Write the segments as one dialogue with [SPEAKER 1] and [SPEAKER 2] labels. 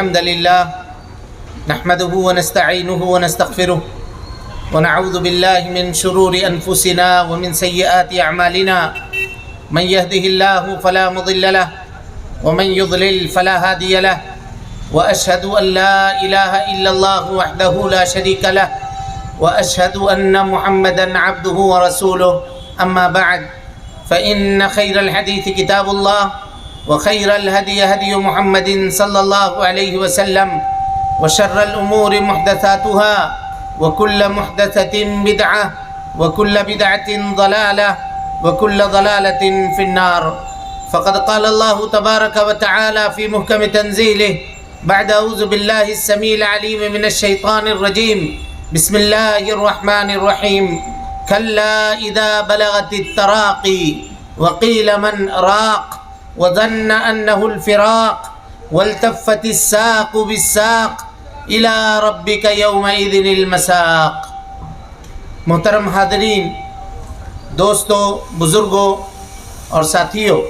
[SPEAKER 1] الحمد لله نحمده ونستعينه ونستغفره ونعوذ بالله من شرور أنفسنا ومن سيئات أعمالنا من يهده الله فلا مضل له ومن يضلل فلا هادي له وأشهد أن لا إله إلا الله وحده لا شريك له وأشهد أن محمدا عبده ورسوله أما بعد فإن خير الحديث كتاب الله وخير الهدي هدي محمد صلى الله عليه وسلم وشر الأمور محدثاتها وكل محدثة بدعة وكل بدعة ضلالة وكل ضلالة في النار. فقد قال الله تبارك وتعالى في محكم تنزيله بعد أعوذ بالله السميع العليم من الشيطان الرجيم بسم الله الرحمن الرحيم كلا إذا بلغت التراقي وقيل من راق وظن أنه الفراق والتفت الساق بالساق إلى ربك يومئذ المساق. محترم حاضرین، دوستوں، بزرگوں اور ساتھیوں،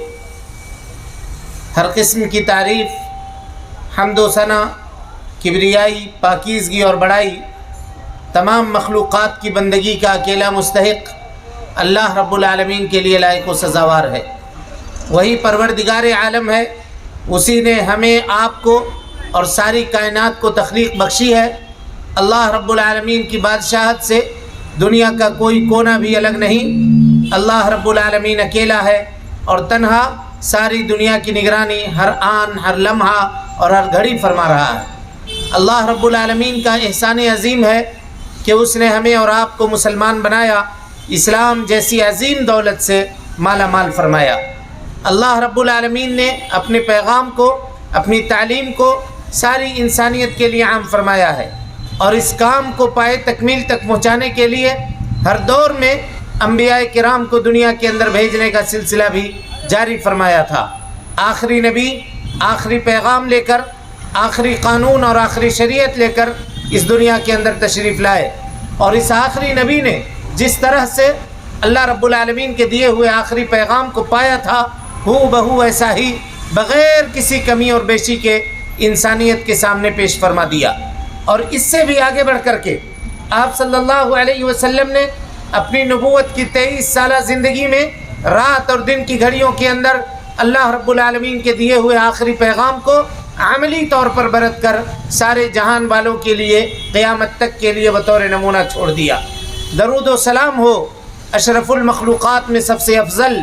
[SPEAKER 1] ہر قسم کی تعریف، حمد و ثنا، کبریائی، پاکیزگی اور بڑائی تمام مخلوقات کی بندگی کا اکیلا مستحق اللہ رب العالمین کے لیے لائق و سزاوار ہے. وہی پروردگار عالم ہے، اسی نے ہمیں، آپ کو اور ساری کائنات کو تخلیق بخشی ہے. اللہ رب العالمین کی بادشاہت سے دنیا کا کوئی کونا بھی الگ نہیں. اللہ رب العالمین اکیلا ہے اور تنہا ساری دنیا کی نگرانی ہر آن، ہر لمحہ اور ہر گھڑی فرما رہا ہے. اللہ رب العالمین کا احسان عظیم ہے کہ اس نے ہمیں اور آپ کو مسلمان بنایا، اسلام جیسی عظیم دولت سے مالا مال فرمایا. اللہ رب العالمین نے اپنے پیغام کو، اپنی تعلیم کو ساری انسانیت کے لیے عام فرمایا ہے، اور اس کام کو پائے تکمیل تک پہنچانے کے لیے ہر دور میں انبیاء کرام کو دنیا کے اندر بھیجنے کا سلسلہ بھی جاری فرمایا تھا. آخری نبی آخری پیغام لے کر، آخری قانون اور آخری شریعت لے کر اس دنیا کے اندر تشریف لائے، اور اس آخری نبی نے جس طرح سے اللہ رب العالمین کے دیے ہوئے آخری پیغام کو پایا تھا، ہو بہو ایسا ہی بغیر کسی کمی اور بیشی کے انسانیت کے سامنے پیش فرما دیا. اور اس سے بھی آگے بڑھ کر کے آپ صلی اللہ علیہ وسلم نے اپنی نبوت کی 23 سالہ زندگی میں رات اور دن کی گھڑیوں کے اندر اللہ رب العالمین کے دیے ہوئے آخری پیغام کو عملی طور پر برت کر سارے جہان والوں کے لیے قیامت تک کے لیے بطور نمونہ چھوڑ دیا. درود و سلام ہو اشرف المخلوقات میں سب سے افضل،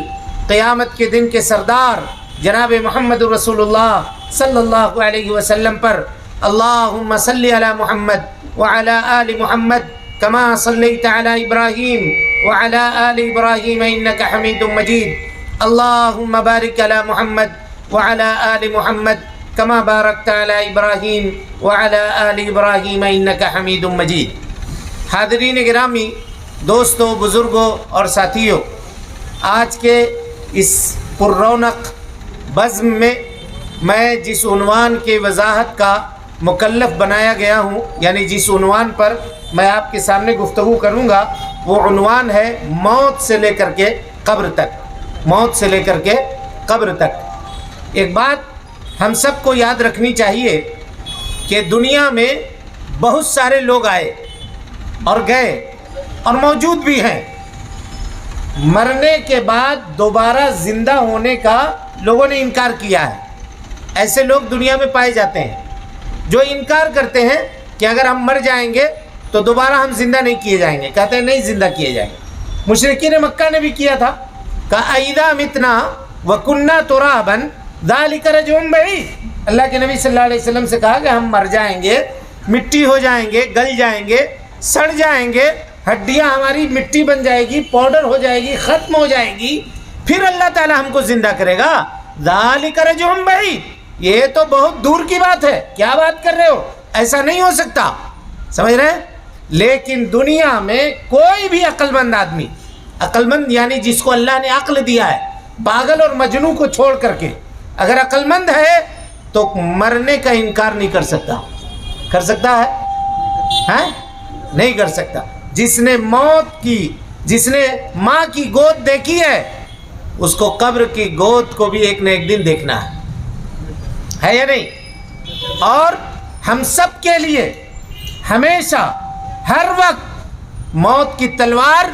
[SPEAKER 1] قیامت کے دن کے سردار جناب محمد رسول اللہ صلی اللہ علیہ وسلم پر. اللہم صلی علی محمد وعلی آل محمد کما صلیت علی ابراہیم وعلی آل ابراہیم انک حمید مجید. اللہم بارک علی محمد وعلی آل محمد کما بارکت علی ابراہیم وعلی آل ابراہیم انک حمید مجید. حاضرین گرامی، دوستوں، بزرگوں اور ساتھیوں، آج کے اس پر رونق بزم میں جس عنوان کے وضاحت کا مکلف بنایا گیا ہوں، یعنی جس عنوان پر میں آپ کے سامنے گفتگو کروں گا، وہ عنوان ہے موت سے لے کر کے قبر تک. موت سے لے کر کے قبر تک. ایک بات ہم سب کو یاد رکھنی چاہیے کہ دنیا میں بہت سارے لوگ آئے اور گئے اور موجود بھی ہیں. مرنے کے بعد دوبارہ زندہ ہونے کا لوگوں نے انکار کیا ہے. ایسے لوگ دنیا میں پائے جاتے ہیں جو انکار کرتے ہیں کہ اگر ہم مر جائیں گے تو دوبارہ ہم زندہ نہیں کیے جائیں گے. کہتے ہیں نہیں، زندہ کیے جائیں گے. مشرکین مکہ نے بھی کیا تھا کہ اَإِذَا مِتْنَا وَكُنَّا تُرَابًا ذَلِكَ رَجْعٌ بَعِيدٌ. اللہ کے نبی صلی اللہ علیہ وسلم سے کہا کہ ہم مر جائیں گے، مٹی ہو جائیں گے، گل جائیں گے، سڑ جائیں گے، ہڈیاں ہماری مٹی بن جائے گی، پاؤڈر ہو جائے گی، ختم ہو جائے گی، پھر اللہ تعالی ہم کو زندہ کرے گا. ذَلِكَ رَجْعٌ بَعِيدٌ. یہ تو بہت دور کی بات ہے، کیا بات کر رہے ہو، ایسا نہیں ہو سکتا. سمجھ رہے ہیں؟ لیکن دنیا میں کوئی بھی عقل مند آدمی، عقل مند یعنی جس کو اللہ نے عقل دیا ہے، پاگل اور مجنون کو چھوڑ کر کے اگر عقل مند ہے تو مرنے کا انکار نہیں کر سکتا. کر سکتا ہے؟ نہیں کر سکتا. جس نے موت کی، جس نے ماں کی گود دیکھی ہے، اس کو قبر کی گود کو بھی ایک نہ ایک دن دیکھنا ہے یا نہیں؟ اور ہم سب کے لیے ہمیشہ ہر وقت موت کی تلوار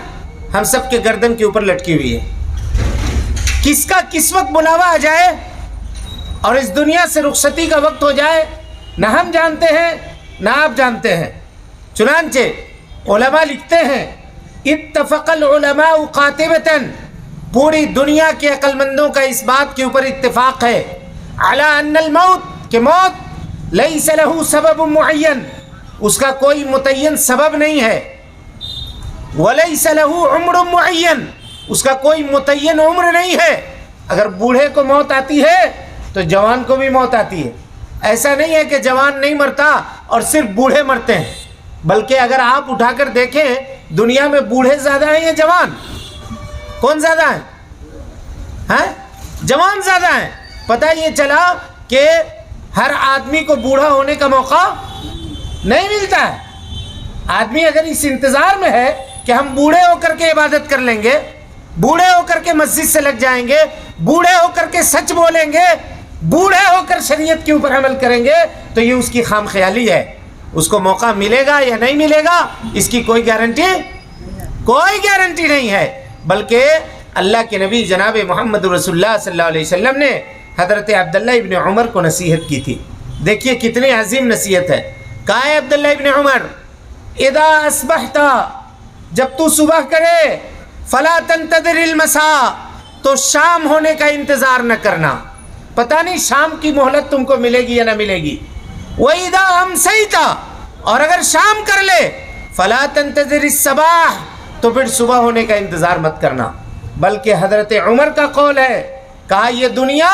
[SPEAKER 1] ہم سب کے گردن کے اوپر لٹکی ہوئی ہے. کس کا کس وقت بلاوا آ جائے اور اس دنیا سے رخصتی کا وقت ہو جائے نہ ہم جانتے ہیں نہ آپ جانتے ہیں. چنانچہ علماء لکھتے ہیں اتفق العلماء قاطبتاً، پوری دنیا کے عقل مندوں کا اس بات کے اوپر اتفاق ہے علی ان الموت، کہ موت لیس له سبب معین، اس کا کوئی متعین سبب نہیں ہے، ولیس له عمر معین، اس کا کوئی متعین عمر نہیں ہے. اگر بوڑھے کو موت آتی ہے تو جوان کو بھی موت آتی ہے. ایسا نہیں ہے کہ جوان نہیں مرتا اور صرف بوڑھے مرتے ہیں، بلکہ اگر آپ اٹھا کر دیکھیں دنیا میں بوڑھے زیادہ ہیں یا جوان؟ کون زیادہ ہیں؟ ہاں، جوان زیادہ ہیں. پتہ یہ چلا کہ ہر آدمی کو بوڑھا ہونے کا موقع نہیں ملتا ہے. آدمی اگر اس انتظار میں ہے کہ ہم بوڑھے ہو کر کے عبادت کر لیں گے، بوڑھے ہو کر کے مسجد سے لگ جائیں گے، بوڑھے ہو کر کے سچ بولیں گے، بوڑھے ہو کر شریعت کے اوپر عمل کریں گے، تو یہ اس کی خام خیالی ہے. اس کو موقع ملے گا یا نہیں ملے گا اس کی کوئی گارنٹی نہیں ہے. بلکہ اللہ کے نبی جناب محمد رسول اللہ صلی اللہ علیہ وسلم نے حضرت عبداللہ ابن عمر کو نصیحت کی تھی. دیکھیے کتنی عظیم نصیحت ہے. کہا ہے عبداللہ ابن عمر اذا اصبحت، جب تو صبح کرے، فلا تنتظر المساء، تو شام ہونے کا انتظار نہ کرنا، پتہ نہیں شام کی مہلت تم کو ملے گی یا نہ ملے گی. وَإِذَا أَمْسَيْتَ، اور اگر شام کر لے، فَلَا تَنْتَظِرِ الصَّبَاحَ، تو پھر صبح ہونے کا انتظار مت کرنا. بلکہ حضرت عمر کا قول ہے، کہا یہ دنیا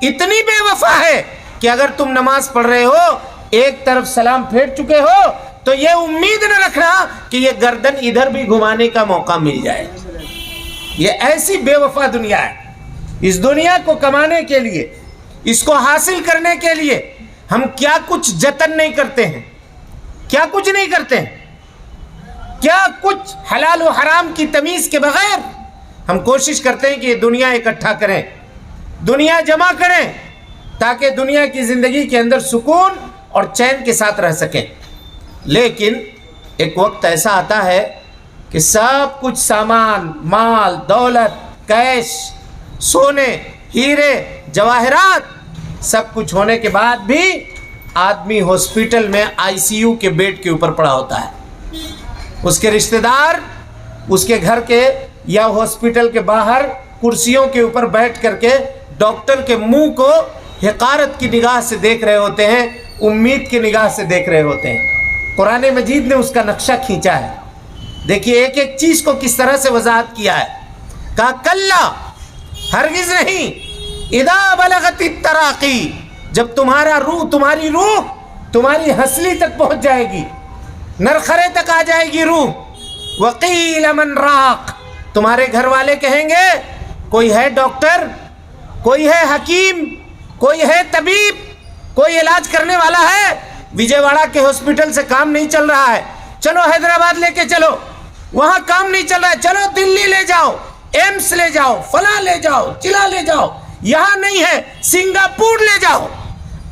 [SPEAKER 1] اتنی بے وفا ہے کہ اگر تم نماز پڑھ رہے ہو، ایک طرف سلام پھیر چکے ہو، تو یہ امید نہ رکھنا کہ یہ گردن ادھر بھی گھمانے کا موقع مل جائے. یہ ایسی بے وفا دنیا ہے. اس دنیا کو کمانے کے لیے، اس کو حاصل کرنے کے لیے ہم کیا کچھ جتن نہیں کرتے ہیں، کیا کچھ نہیں کرتے ہیں، کیا کچھ حلال و حرام کی تمیز کے بغیر ہم کوشش کرتے ہیں کہ یہ دنیا اکٹھا کریں، دنیا جمع کریں، تاکہ دنیا کی زندگی کے اندر سکون اور چین کے ساتھ رہ سکیں. لیکن ایک وقت ایسا آتا ہے کہ سب کچھ سامان، مال، دولت، کیش، سونے، ہیرے، جواہرات، سب کچھ ہونے کے بعد بھی آدمی ہاسپٹل میں ICU کے بیڈ کے اوپر پڑا ہوتا ہے. اس کے رشتہ دار اس کے گھر کے یا ہاسپٹل کے باہر کرسیوں کے اوپر بیٹھ کر کے ڈاکٹر کے منہ کو حقارت کی نگاہ سے دیکھ رہے ہوتے ہیں، امید کی نگاہ سے دیکھ رہے ہوتے ہیں. قرآن مجید نے اس کا نقشہ کھینچا ہے. دیکھیے ایک ایک چیز کو کس طرح سے وضاحت کیا ہے. کہا کلا، ہرگز نہیں، اذا بلغت التراقی، جب تمہاری روح تمہاری ہنسلی تک پہنچ جائے گی، نرخرے تک آ جائے گی روح. وقیل من راق، تمہارے گھر والے کہیں گے کوئی ہے ڈاکٹر، کوئی ہے حکیم، کوئی ہے طبیب، کوئی علاج کرنے والا ہے. وجے واڑہ کے ہاسپٹل سے کام نہیں چل رہا ہے، چلو حیدرآباد لے کے چلو، وہاں کام نہیں چل رہا ہے، چلو دلی لے جاؤ، ایمس لے جاؤ، فلاں لے جاؤ، چلا لے جاؤ، یہاں نہیں ہے سنگاپور لے جاؤ،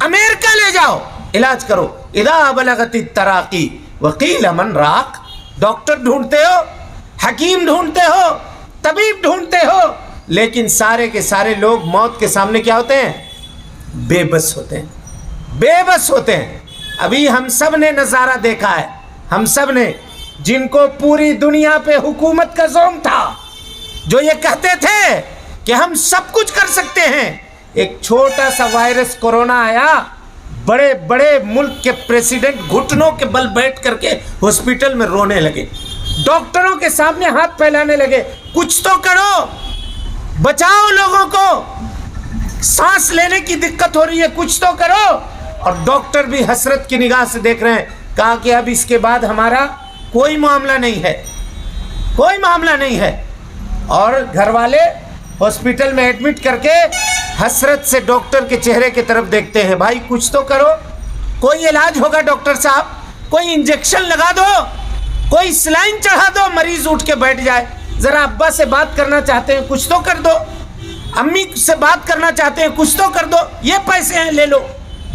[SPEAKER 1] امریکہ لے جاؤ، علاج کرو. اذا بلغت التراقی وقیل من راق، ڈاکٹر ڈھونڈتے ہو، حکیم ڈھونڈتے ہو، طبیب ڈھونڈتے ہو، لیکن سارے کے سارے لوگ موت کے سامنے کیا ہوتے ہیں؟ بے بس ہوتے ہیں، بے بس ہوتے ہیں. ابھی ہم سب نے نظارہ دیکھا ہے، ہم سب نے، جن کو پوری دنیا پہ حکومت کا زوم تھا، جو یہ کہتے تھے کہ ہم سب کچھ کر سکتے ہیں، ایک چھوٹا سا وائرس کورونا آیا، بڑے بڑے ملک کے پریزیڈنٹ گھٹنوں کے بل بیٹھ کر کے ہاسپٹل میں رونے لگے، ڈاکٹروں کے سامنے ہاتھ پھیلانے لگے، کچھ تو کرو، بچاؤ لوگوں کو، سانس لینے کی دقت ہو رہی ہے، کچھ تو کرو. اور ڈاکٹر بھی حسرت کی نگاہ سے دیکھ رہے ہیں. کہا کہ اب اس کے بعد ہمارا کوئی معاملہ نہیں ہے، کوئی معاملہ نہیں ہے. اور گھر والے ہاسپٹل میں ایڈمٹ کر کے حسرت سے ڈاکٹر کے چہرے کی طرف دیکھتے ہیں، بھائی کچھ تو کرو، کوئی علاج ہوگا ڈاکٹر صاحب، کوئی انجیکشن لگا دو، کوئی سلائن چڑھا دو، مریض اٹھ کے بیٹھ جائے. ذرا ابا سے بات کرنا چاہتے ہیں، کچھ تو کر دو، امی سے بات کرنا چاہتے ہیں، کچھ تو کر دو، یہ پیسے ہیں لے لو.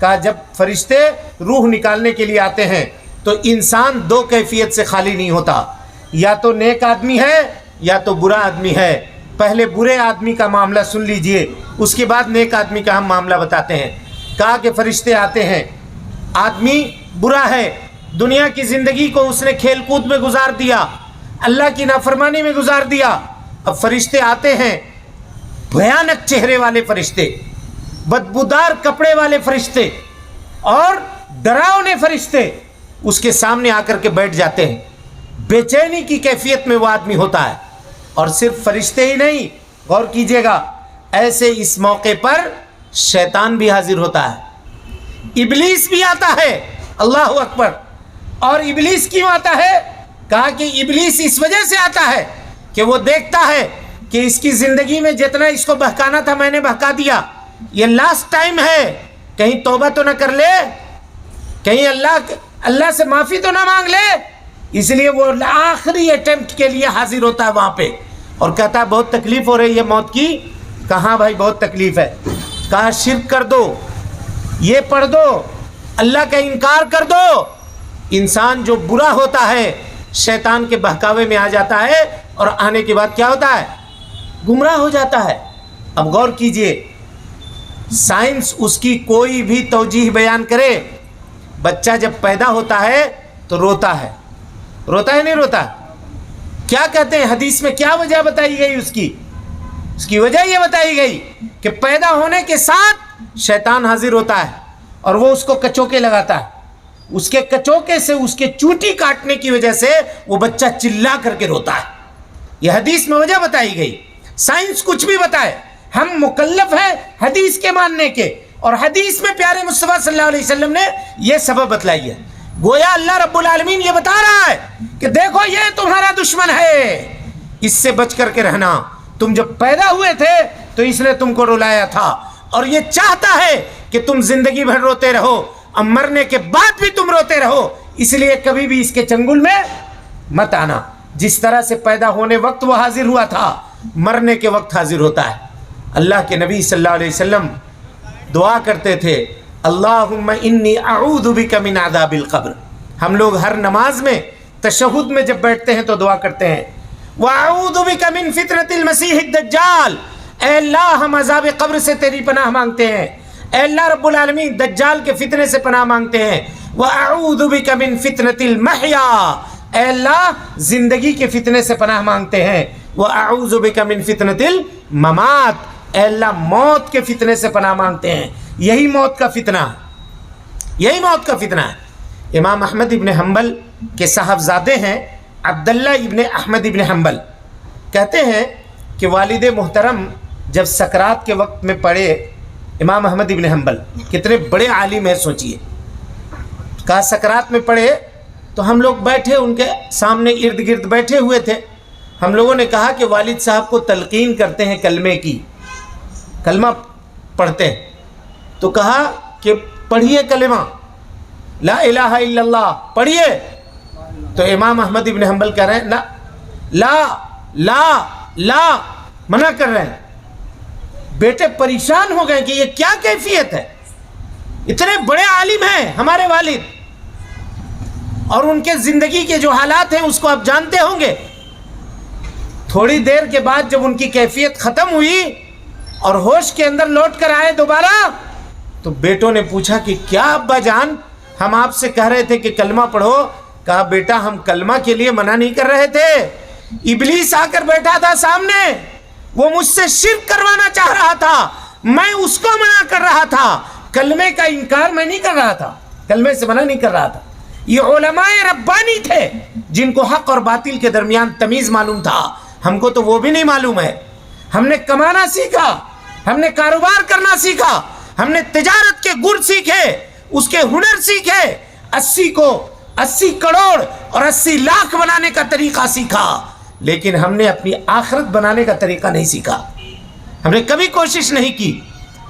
[SPEAKER 1] کہا جب فرشتے روح نکالنے کے لیے آتے ہیں تو انسان دو کیفیت سے خالی نہیں ہوتا، یا تو نیک آدمی ہے یا تو برا آدمی ہے۔ پہلے برے آدمی کا معاملہ سن لیجئے، اس کے بعد نیک آدمی کا ہم معاملہ بتاتے ہیں۔ کہا کہ فرشتے آتے ہیں، آدمی برا ہے، دنیا کی زندگی کو اس نے کھیل کود میں گزار دیا، اللہ کی نافرمانی میں گزار دیا۔ اب فرشتے آتے ہیں، بھیانک چہرے والے فرشتے، بدبودار کپڑے والے فرشتے اور ڈراؤنے فرشتے اس کے سامنے آ کر کے بیٹھ جاتے ہیں۔ بے چینی کی کیفیت میں وہ آدمی ہوتا ہے۔ اور صرف فرشتے ہی نہیں، غور کیجئے گا، ایسے اس موقع پر شیطان بھی حاضر ہوتا ہے، ابلیس بھی آتا ہے۔ اللہ اکبر! اور ابلیس کیوں آتا ہے؟ کہا کہ ابلیس اس وجہ سے آتا ہے کہ وہ دیکھتا ہے کہ اس کی زندگی میں جتنا اس کو بہکانا تھا میں نے بہکا دیا، یہ لاسٹ ٹائم ہے، کہیں توبہ تو نہ کر لے، کہیں اللہ سے معافی تو نہ مانگ لے، اس لیے وہ آخری اٹیمپٹ کے لیے حاضر ہوتا ہے وہاں پہ اور کہتا ہے بہت تکلیف ہو رہی ہے موت کی۔ کہاں بھائی بہت تکلیف ہے؟ کہا شرک کر دو، یہ پڑھ دو، اللہ کا انکار کر دو۔ انسان جو برا ہوتا ہے شیطان کے بہکاوے میں آ جاتا ہے اور آنے کے بعد کیا ہوتا ہے؟ گمراہ ہو جاتا ہے۔ اب غور کیجئے، سائنس اس کی کوئی بھی توجیہ بیان کرے، بچہ جب پیدا ہوتا ہے تو روتا ہے، روتا ہے نہیں روتا؟ کیا کہتے ہیں حدیث میں، کیا وجہ بتائی گئی اس کی وجہ یہ بتائی گئی کہ پیدا ہونے کے ساتھ شیطان حاضر ہوتا ہے اور وہ اس کو کچوکے لگاتا ہے، اس کے کچوکے سے اس کے چونٹی کاٹنے کی وجہ سے وہ بچہ چلا کر کے روتا ہے۔ یہ حدیث میں وجہ بتائی گئی۔ سائنس کچھ بھی بتائے، ہم مکلف ہیں حدیث کے ماننے کے، اور حدیث میں پیارے مصطفیٰ صلی اللہ علیہ وسلم نے یہ سبب بتلائی ہے۔ گویا اللہ رب العالمین یہ بتا رہا ہے کہ دیکھو یہ تمہارا دشمن ہے، اس سے بچ کر کے رہنا۔ تم جب پیدا ہوئے تھے تو اس نے تم کو رلایا تھا، اور یہ چاہتا ہے کہ تم زندگی بھر روتے رہو، اب مرنے کے بعد بھی تم روتے رہو، اس لیے کبھی بھی اس کے چنگل میں مت آنا۔ جس طرح سے پیدا ہونے وقت وہ حاضر ہوا تھا، مرنے کے وقت حاضر ہوتا ہے۔ اللہ کے نبی صلی اللہ علیہ وسلم دعا کرتے تھے، اللہم انی اعوذ بک من عذاب القبر۔ ہم لوگ ہر نماز میں تشہد میں جب بیٹھتے ہیں تو دعا کرتے ہیں، واعوذ بک من فتنۃ المسیح الدجال۔ اے اللہ ہم عذاب قبر سے تیری پناہ مانگتے ہیں، اے اللہ رب العالمین دجال کے فتنے سے پناہ مانگتے ہیں۔ واعوذ بک من فتنۃ المحیا، اے اللہ زندگی کے فتنے سے پناہ مانگتے ہیں۔ واعوذ بک من فتنۃ الممات، اے اللہ موت کے فتنے سے پناہ مانگتے ہیں۔ یہی موت کا فتنہ ہے، یہی موت کا فتنہ ہے۔ امام احمد ابن حنبل کے صاحبزادے ہیں عبداللہ ابن احمد ابن حنبل، کہتے ہیں کہ والد محترم جب سکرات کے وقت میں پڑے، امام احمد ابن حنبل کتنے بڑے عالم ہیں سوچئے، کہا سکرات میں پڑے تو ہم لوگ بیٹھے ان کے سامنے ارد گرد بیٹھے ہوئے تھے۔ ہم لوگوں نے کہا کہ والد صاحب کو تلقین کرتے ہیں کلمے کی، کلمہ پڑھتے ہیں، تو کہا کہ پڑھیے کلمہ لا الہ الا اللہ پڑھیے۔ تو امام احمد ابن حنبل کہہ رہے ہیں لا لا لا لا، منع کر رہے ہیں۔ بیٹے پریشان ہو گئے کہ یہ کیا کیفیت ہے، اتنے بڑے عالم ہیں ہمارے والد، اور ان کے زندگی کے جو حالات ہیں اس کو آپ جانتے ہوں گے۔ تھوڑی دیر کے بعد جب ان کی کیفیت ختم ہوئی اور ہوش کے اندر لوٹ کر آئے دوبارہ، تو بیٹوں نے پوچھا کہ کیا ابا جان ہم آپ سے کہہ رہے تھے کہ کلمہ پڑھو؟ کہا بیٹا ہم کلمہ کے لیے منع نہیں کر رہے تھے، ابلیس آ کر بیٹھا تھا سامنے، وہ مجھ سے شرک کروانا چاہ رہا تھا، میں اس کو منع کر رہا تھا، کلمے کا انکار میں نہیں کر رہا تھا، کلمے سے منع نہیں کر رہا تھا۔ یہ علماء ربانی تھے جن کو حق اور باطل کے درمیان تمیز معلوم تھا، ہم کو تو وہ بھی نہیں معلوم ہے۔ ہم نے کمانا سیکھا، ہم نے کاروبار کرنا سیکھا، ہم نے تجارت کے گر سیکھے، اس کے ہنر سیکھے، 80 کروڑ اور 80 لاکھ بنانے کا طریقہ سیکھا، لیکن ہم نے اپنی آخرت بنانے کا طریقہ نہیں سیکھا۔ ہم نے کبھی کوشش نہیں کی۔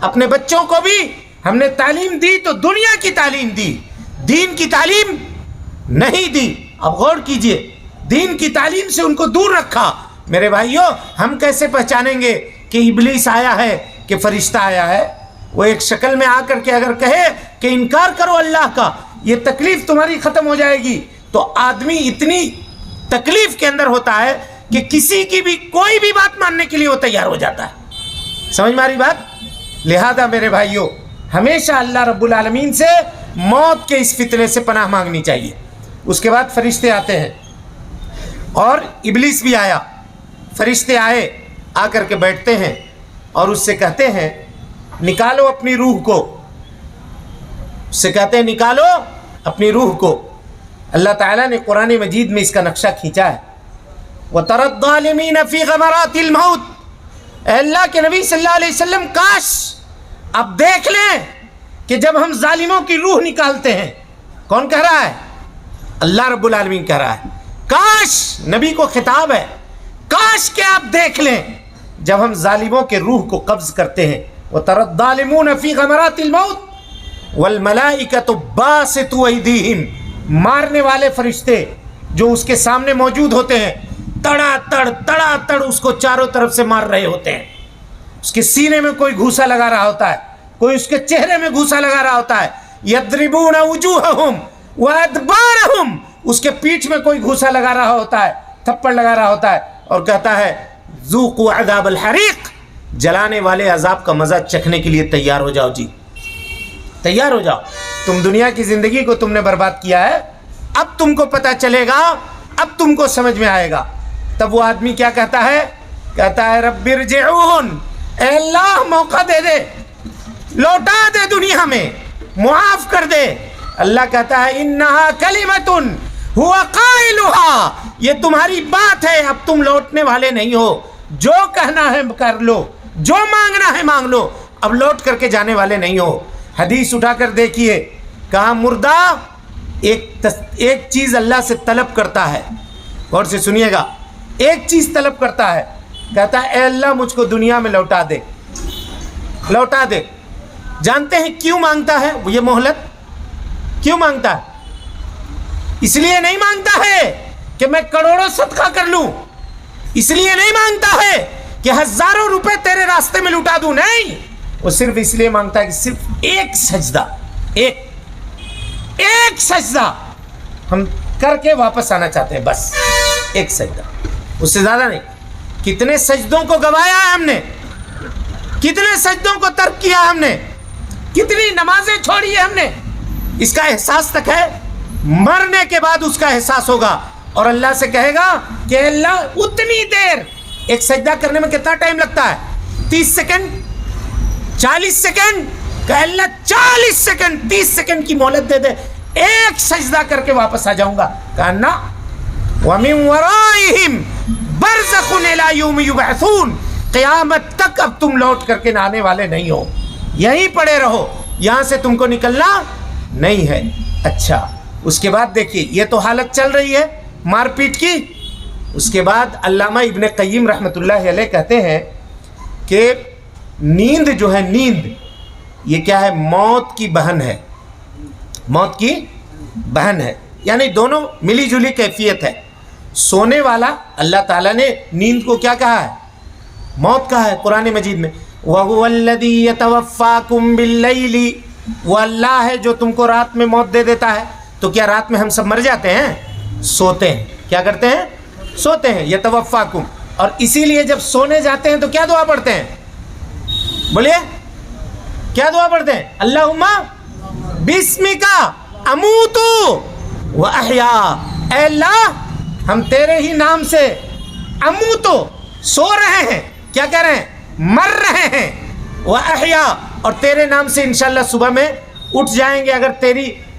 [SPEAKER 1] اپنے بچوں کو بھی ہم نے تعلیم دی تو دنیا کی تعلیم دی، دین کی تعلیم نہیں دی۔ اب غور کیجئے، دین کی تعلیم سے ان کو دور رکھا۔ میرے بھائیوں، ہم کیسے پہچانیں گے کہ ابلیس آیا ہے کہ فرشتہ آیا ہے؟ وہ ایک شکل میں آ کر کے اگر کہے کہ انکار کرو اللہ کا، یہ تکلیف تمہاری ختم ہو جائے گی، تو آدمی اتنی تکلیف کے اندر ہوتا ہے کہ کسی کی بھی کوئی بھی بات ماننے کے لیے وہ تیار ہو جاتا ہے۔ سمجھ میں آ رہی بات؟ لہذا میرے بھائیوں، ہمیشہ اللہ رب العالمین سے موت کے اس فتنے سے پناہ مانگنی چاہیے۔ اس کے بعد فرشتے آتے ہیں، اور ابلیس بھی آیا۔ فرشتے آئے، آ کر کے بیٹھتے ہیں اور اس سے کہتے ہیں نکالو اپنی روح کو، اس سے کہتے ہیں نکالو اپنی روح کو۔ اللہ تعالیٰ نے قرآن مجید میں اس کا نقشہ کھینچا ہے، وَتَرَى الظَّالِمِينَ فِي غَمَرَاتِ الْمَوْتِ۔ اے اللہ کے نبی صلی اللہ علیہ وسلم، کاش اب دیکھ لیں کہ جب ہم ظالموں کی روح نکالتے ہیں، کون کہہ رہا ہے؟ اللہ رب العالمین کہہ رہا ہے۔ کاش، نبی کو خطاب ہے، کاش کہ آپ دیکھ لیں جب ہم ظالموں کے روح کو قبض کرتے ہیں۔ وَتَرَى الظَّالِمُونَ فِي غَمَرَاتِ الْمَوْتِ وَالْمَلَائِكَةُ بَاسِطُو أَيْدِيهِمْ۔ مارنے والے فرشتے جو اس کے سامنے موجود ہوتے ہیں، تڑا تڑ اس کو چاروں طرف سے مار رہے ہوتے ہیں۔ اس کے سینے میں کوئی گھوسا لگا رہا ہوتا ہے، کوئی اس کے چہرے میں گھوسا لگا رہا ہوتا ہے۔ یضربون وجوہہم وادبارہم، اس کے پیٹھ میں کوئی گھوسا لگا رہا ہوتا ہے، تھپڑ لگا رہا ہوتا ہے، اور کہتا ہے ذوقوا عذاب الحریق، جلانے والے عذاب کا مزہ چکھنے کے لیے تیار ہو جاؤ جی، تیار ہو جاؤ۔ تم دنیا کی زندگی کو تم نے برباد کیا ہے، اب تم کو پتہ چلے گا، اب تم کو سمجھ میں آئے گا۔ تب وہ آدمی کیا کہتا ہے؟ کہتا ہے رب ارجعون، اے اللہ موقع دے دے، لوٹا دے دنیا میں، معاف کر دے۔ اللہ کہتا ہے انہا کلمۃ ہو قائلھا، یہ تمہاری بات ہے، اب تم لوٹنے والے نہیں ہو، جو کہنا ہے کر لو، جو مانگنا ہے مانگ لو، اب لوٹ کر کے جانے والے نہیں ہو۔ حدیث اٹھا کر دیکھیے، کہا مردہ ایک چیز اللہ سے طلب کرتا ہے، غور سے سنیے گا، ایک چیز طلب کرتا ہے، کہتا ہے اے اللہ مجھ کو دنیا میں لوٹا دے، لوٹا دے۔ جانتے ہیں کیوں مانگتا ہے یہ مہلت؟ کیوں مانگتا ہے؟ اس لیے نہیں مانگتا ہے کہ میں کروڑوں صدقہ کر لوں، اس لیے نہیں مانگتا ہے کہ ہزاروں روپے تیرے راستے میں لٹا دوں، نہیں، وہ صرف اس لیے مانگتا ہے کہ صرف ایک سجدہ، ایک سجدہ ہم کر کے واپس آنا چاہتے ہیں، بس ایک سجدہ، اس سے زیادہ نہیں۔ کتنے سجدوں کو گوایا ہے ہم نے، کتنے سجدوں کو ترک کیا ہم نے، کتنی نمازیں چھوڑی ہے ہم نے، اس کا احساس تک ہے؟ مرنے کے بعد اس کا احساس ہوگا، اور اللہ سے کہے گا کہ اللہ اتنی دیر، ایک سجدہ کرنے میں کتنا ٹائم لگتا ہے؟ 30 سیکنڈ، 40 سیکنڈ، کہ اللہ 40 سیکنڈ 30 سیکنڈ کی مہلت دے دے، ایک سجدہ کر کے واپس آ جاؤں گا۔ کہا نا وَمِن وَرَائِهِمْ بَرْزَخٌ إِلَىٰ يَوْمِ يُبْعَثُونَ، قیامت تک اب تم لوٹ کر کے نہ آنے والے نہیں ہو، یہیں پڑے رہو، یہاں سے تم کو نکلنا نہیں ہے۔ اچھا، اس کے بعد دیکھیے، یہ تو حالت چل رہی ہے مار پیٹ کی۔ اس کے بعد علامہ ابن قیم رحمۃ اللہ علیہ کہتے ہیں کہ نیند جو ہے، نیند یہ کیا ہے؟ موت کی بہن ہے، موت کی بہن ہے، یعنی دونوں ملی جلی کیفیت ہے۔ سونے والا، اللہ تعالیٰ نے نیند کو کیا کہا ہے؟ موت کہا ہے قرآن مجید میں، وَهُوَ الَّذِي يَتَوَفَّاكُم بِاللَّيْلِ، وہ اللہ ہے جو تم کو رات میں موت دے دیتا ہے۔ تو کیا رات میں ہم سب مر جاتے ہیں؟ سوتے ہیں۔ کیا کرتے ہیں؟ سوتے ہیں، یتوفاکم۔ اور اسی لیے جب سونے جاتے ہیں تو کیا دعا پڑھتے ہیں؟ بولیے، کیا دعا پڑھتے ہیں؟ اللہم بسمک اموت و احیا، اے اللہ ہم تیرے ہی نام سے اموتو، سو رہے ہیں، کیا کہہ رہے ہیں؟ مر رہے ہیں، و احیا، اور تیرے نام سے انشاءاللہ صبح میں اٹھ جائیں گے، اگر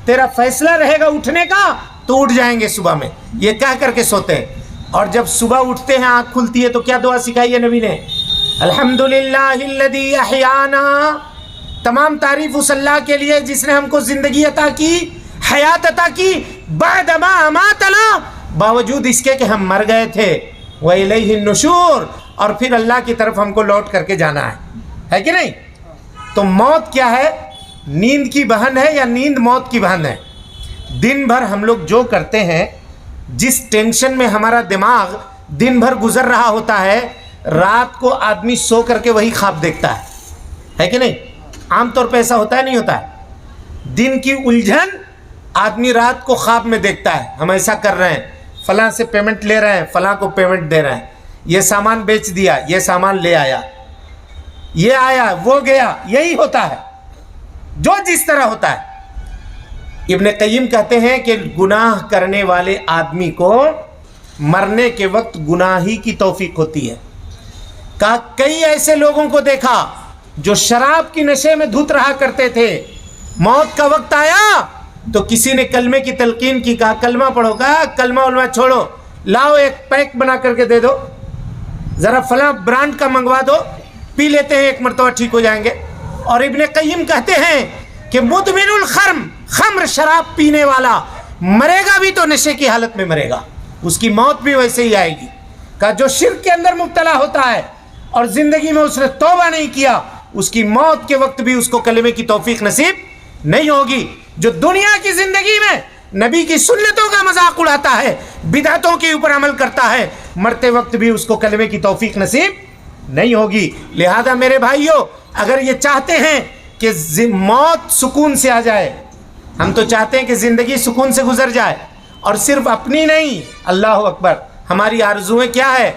[SPEAKER 1] تیرا فیصلہ رہے گا اٹھنے کا تو اٹھ جائیں گے صبح میں، یہ کہہ کر کے سوتے ہیں۔ اور جب صبح اٹھتے ہیں، آنکھ کھلتی ہے، تو کیا دعا سکھائی ہے نبی نے؟ الحمدللہ الذی احیانا، تمام تعریف اس اللہ کے لیے جس نے ہم کو زندگی عطا کی، حیات عطا کی، بعد ما اماتنا، باوجود اس کے کہ ہم مر گئے تھے، وَإِلَيْهِ النُّشُورُ، اور پھر اللہ کی طرف ہم کو لوٹ کر کے جانا ہے کہ نہیں؟ تو موت کیا ہے؟ نیند کی بہن ہے، یا نیند موت کی بہن ہے؟ دن بھر ہم لوگ جو کرتے ہیں، جس ٹینشن میں ہمارا دماغ دن بھر گزر رہا ہوتا ہے، رات کو آدمی سو کر کے وہی خواب دیکھتا ہے کہ نہیں؟ عام طور پہ ایسا ہوتا ہے نہیں ہوتا ہے؟ دن کی الجھن آدمی رات کو خواب میں دیکھتا ہے ہم ایسا کر رہے ہیں، فلاں سے پیمنٹ لے رہے ہیں، فلاں کو پیمنٹ دے رہے ہیں، یہ سامان بیچ دیا، یہ سامان لے آیا، یہ آیا وہ گیا، یہی ہوتا ہے جو جس طرح ہوتا ہے۔ ابن قیم کہتے ہیں کہ گناہ کرنے والے آدمی کو مرنے کے وقت گناہی کی توفیق ہوتی ہے۔ کہا کئی ایسے لوگوں کو دیکھا جو شراب کی نشے میں دھت رہا کرتے تھے، موت کا وقت آیا تو کسی نے کلمے کی تلقین کی، کہا کلمہ پڑھو، کہا کلمہ علمہ چھوڑو، لاؤ ایک پیک بنا کر کے دے دو، ذرا فلاں برانڈ کا منگوا دو، پی لیتے ہیں ایک مرتبہ ٹھیک ہو جائیں گے۔ اور ابن قیم کہتے ہیں کہ مدمن الخمر، خمر شراب پینے والا مرے گا بھی تو نشے کی حالت میں مرے گا، اس کی موت بھی ویسے ہی آئے گی۔ کہا جو شرک کے اندر مبتلا ہوتا ہے اور زندگی میں اس نے توبہ نہیں کیا، اس کی موت کے وقت بھی اس کو کلمے کی توفیق نصیب نہیں ہوگی۔ جو دنیا کی زندگی میں نبی کی سنتوں کا مذاق اڑاتا ہے، بدعتوں کے اوپر عمل کرتا ہے، مرتے وقت بھی اس کو کلمے کی توفیق نصیب نہیں ہوگی۔ لہذا میرے بھائیوں، اگر یہ چاہتے ہیں کہ موت سکون سے آ جائے، ہم تو چاہتے ہیں کہ زندگی سکون سے گزر جائے، اور صرف اپنی نہیں، اللہ اکبر، ہماری آرزویں کیا ہے؟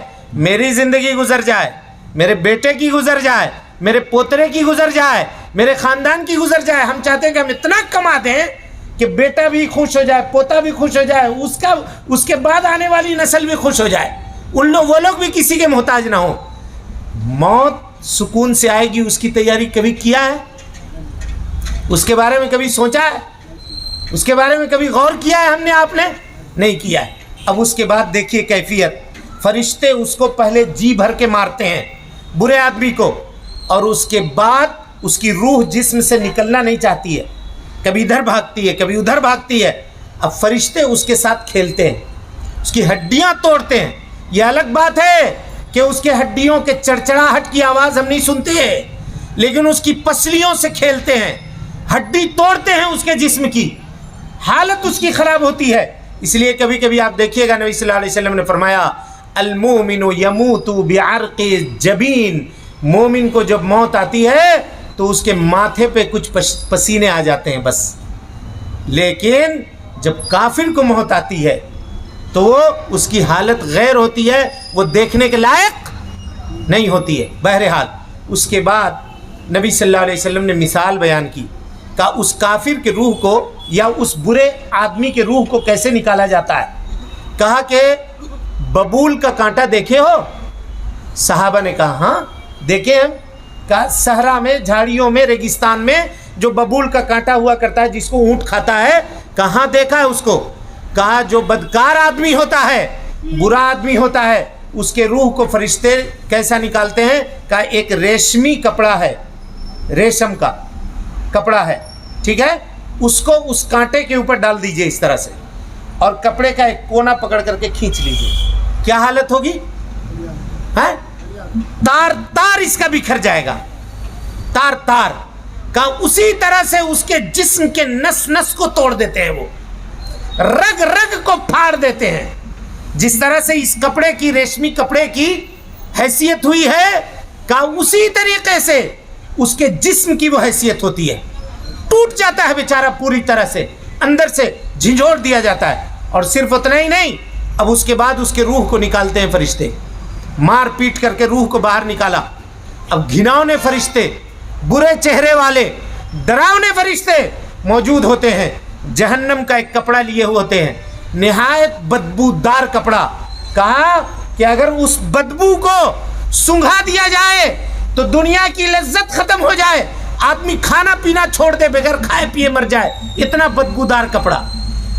[SPEAKER 1] میری زندگی گزر جائے، میرے بیٹے کی گزر جائے، میرے پوترے کی گزر جائے، میرے خاندان کی گزر جائے۔ ہم چاہتے ہیں کہ ہم اتنا کما دیں کہ بیٹا بھی خوش ہو جائے، پوتا بھی خوش ہو جائے، اس کے بعد آنے والی نسل بھی خوش ہو جائے، وہ لوگ بھی کسی کے محتاج نہ ہوں۔ موت سکون سے آئے گی، اس کی تیاری کبھی کیا ہے؟ اس کے بارے میں کبھی سوچا ہے؟ اس کے بارے میں کبھی غور کیا ہے ہم نے، آپ نے؟ نہیں کیا ہے۔ اب اس کے بعد دیکھیے کیفیت، فرشتے اس کو پہلے جی بھر کے مارتے ہیں برے آدمی کو، اور اس کے بعد اس کی روح جسم سے نکلنا نہیں چاہتی ہے، کبھی ادھر بھاگتی ہے کبھی ادھر بھاگتی ہے۔ اب فرشتے اس کے ساتھ کھیلتے ہیں، اس کی ہڈیاں توڑتے ہیں۔ یہ الگ بات ہے کہ اس کے ہڈیوں کے چڑچڑاہٹ کی آواز ہم نہیں سنتے ہیں، لیکن اس کی پسلیوں سے کھیلتے ہیں، ہڈی توڑتے ہیں، اس کے جسم کی حالت اس کی خراب ہوتی ہے۔ اس لیے کبھی کبھی آپ دیکھیے گا نبی صلی اللہ علیہ وسلم نے فرمایا المومن یموت بعرق جبین، مومن کو جب موت آتی ہے تو اس کے ماتھے پہ کچھ پسینے آ جاتے ہیں بس، لیکن جب کافر کو موت آتی ہے تو وہ اس کی حالت غیر ہوتی ہے، وہ دیکھنے کے لائق نہیں ہوتی ہے۔ بہرحال اس کے بعد نبی صلی اللہ علیہ وسلم نے مثال بیان کی، کہا اس کافر کے روح کو یا اس برے آدمی کے روح کو کیسے نکالا جاتا ہے؟ کہا کہ ببول کا کانٹا دیکھے ہو؟ صحابہ نے کہا ہاں دیکھے ہم۔ کہا صحرا میں، جھاڑیوں میں، ریگستان میں جو ببول کا کانٹا ہوا کرتا ہے جس کو اونٹ کھاتا ہے، کہاں دیکھا ہے اس کو؟ کہا جو بدکار آدمی ہوتا ہے، برا آدمی ہوتا ہے، اس کے روح کو فرشتے کیسا نکالتے ہیں؟ کہا ایک ریشمی کپڑا ہے، ریشم کا کپڑا ہے، ٹھیک ہے، اس کو اس کانٹے کے اوپر ڈال دیجئے اس طرح سے، اور کپڑے کا ایک کونا پکڑ کر کے کھینچ لیجئے، کیا حالت ہوگی؟ ہاں، تار تار اس کا بکھر جائے گا، تار تار۔ کہا اسی طرح سے اس کے جسم کے نس نس کو توڑ دیتے ہیں، وہ رگ رگ کو پھاڑ دیتے ہیں۔ جس طرح سے اس کپڑے کی، ریشمی کپڑے کی حیثیت ہوئی ہے، کہا اسی طریقے سے اس کے جسم کی وہ حیثیت ہوتی ہے، ٹوٹ جاتا ہے بیچارہ پوری طرح سے، اندر سے جھنجھوڑ دیا جاتا ہے۔ اور صرف اتنا ہی نہیں، اب اس کے بعد اس کے روح کو نکالتے ہیں فرشتے، مار پیٹ کر کے روح کو باہر نکالا۔ اب گھناؤنے فرشتے، برے چہرے والے، ڈراؤنے فرشتے موجود ہوتے ہیں، جہنم کا ایک کپڑا لیے ہوئے ہوتے ہیں، نہایت بدبودار کپڑا۔ کہا کہ اگر اس بدبو کو سنگھا دیا جائے تو دنیا کی لذت ختم ہو جائے، آدمی کھانا پینا چھوڑ دے، بغیر کھائے پیے مر جائے، اتنا بدبودار کپڑا۔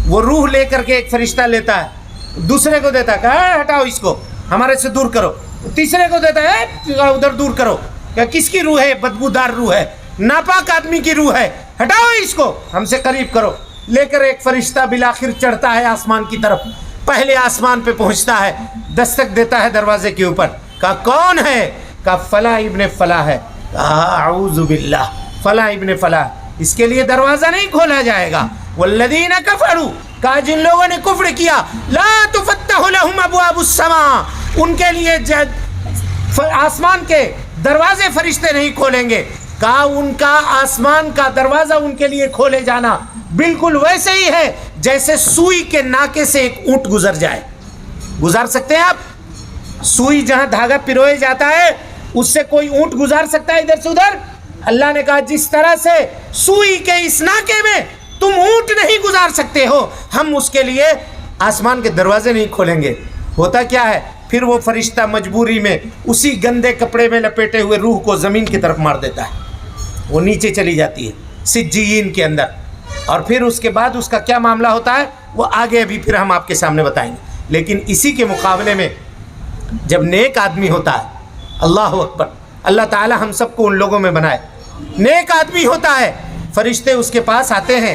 [SPEAKER 1] وہ روح لے کر کے ایک فرشتہ لیتا ہے، دوسرے کو دیتا ہے، کہا ہٹاؤ اس کو، ہمارے سے دور کرو، تیسرے کو دیتا ہے، ادھر دور کرو، کہ کس کی روح ہے؟ بدبودار روح ہے، ناپاک آدمی کی روح ہے، ہٹاؤ اس کو، ہم سے قریب کرو۔ لے کر ایک فرشتہ بالآخر چڑھتا ہے آسمان کی طرف، پہلے آسمان پہ پہنچتا ہے، دستک دیتا ہے دروازے کے اوپر۔ کہا کون ہے؟ کہا فلاں ابن فلاں ہے۔ کہا اعوذ باللہ، فلاں ابن فلاں، اس کے لیے دروازہ نہیں کھولا جائے گا۔ والذین کفروا، کہا جن لوگوں نے کفر کیا، لا تفتح لهم ابواب السماء، ان کے لیے آسمان کے دروازے فرشتے نہیں کھولیں گے۔ کہا ان کا آسمان کا دروازہ ان کے لیے کھولے جانا بالکل ویسے ہی ہے جیسے سوئی کے ناکے سے ایک اونٹ گزر جائے. گزار سکتے ہیں آپ؟ سوئی جہاں دھاگا پروئے جاتا ہے اس سے کوئی اونٹ گزار سکتا ہے ادھر سے ادھر؟ اللہ نے کہا جس طرح سے سوئی کے اس ناکے میں تم اونٹ نہیں گزار سکتے ہو، ہم اس کے لیے آسمان کے دروازے نہیں کھولیں گے. ہوتا کیا ہے پھر وہ فرشتہ مجبوری میں اسی گندے کپڑے میں لپیٹے ہوئے روح کو زمین کی طرف مار دیتا ہے، وہ نیچے چلی جاتی ہے سجین کے اندر. اور پھر اس کے بعد اس کا کیا معاملہ ہوتا ہے وہ آگے ابھی پھر ہم آپ کے سامنے بتائیں گے. لیکن اسی کے مقابلے میں جب نیک آدمی ہوتا ہے، اللہ اکبر، اللہ تعالی ہم سب کو ان لوگوں میں بنائے، نیک آدمی ہوتا ہے، فرشتے اس کے پاس آتے ہیں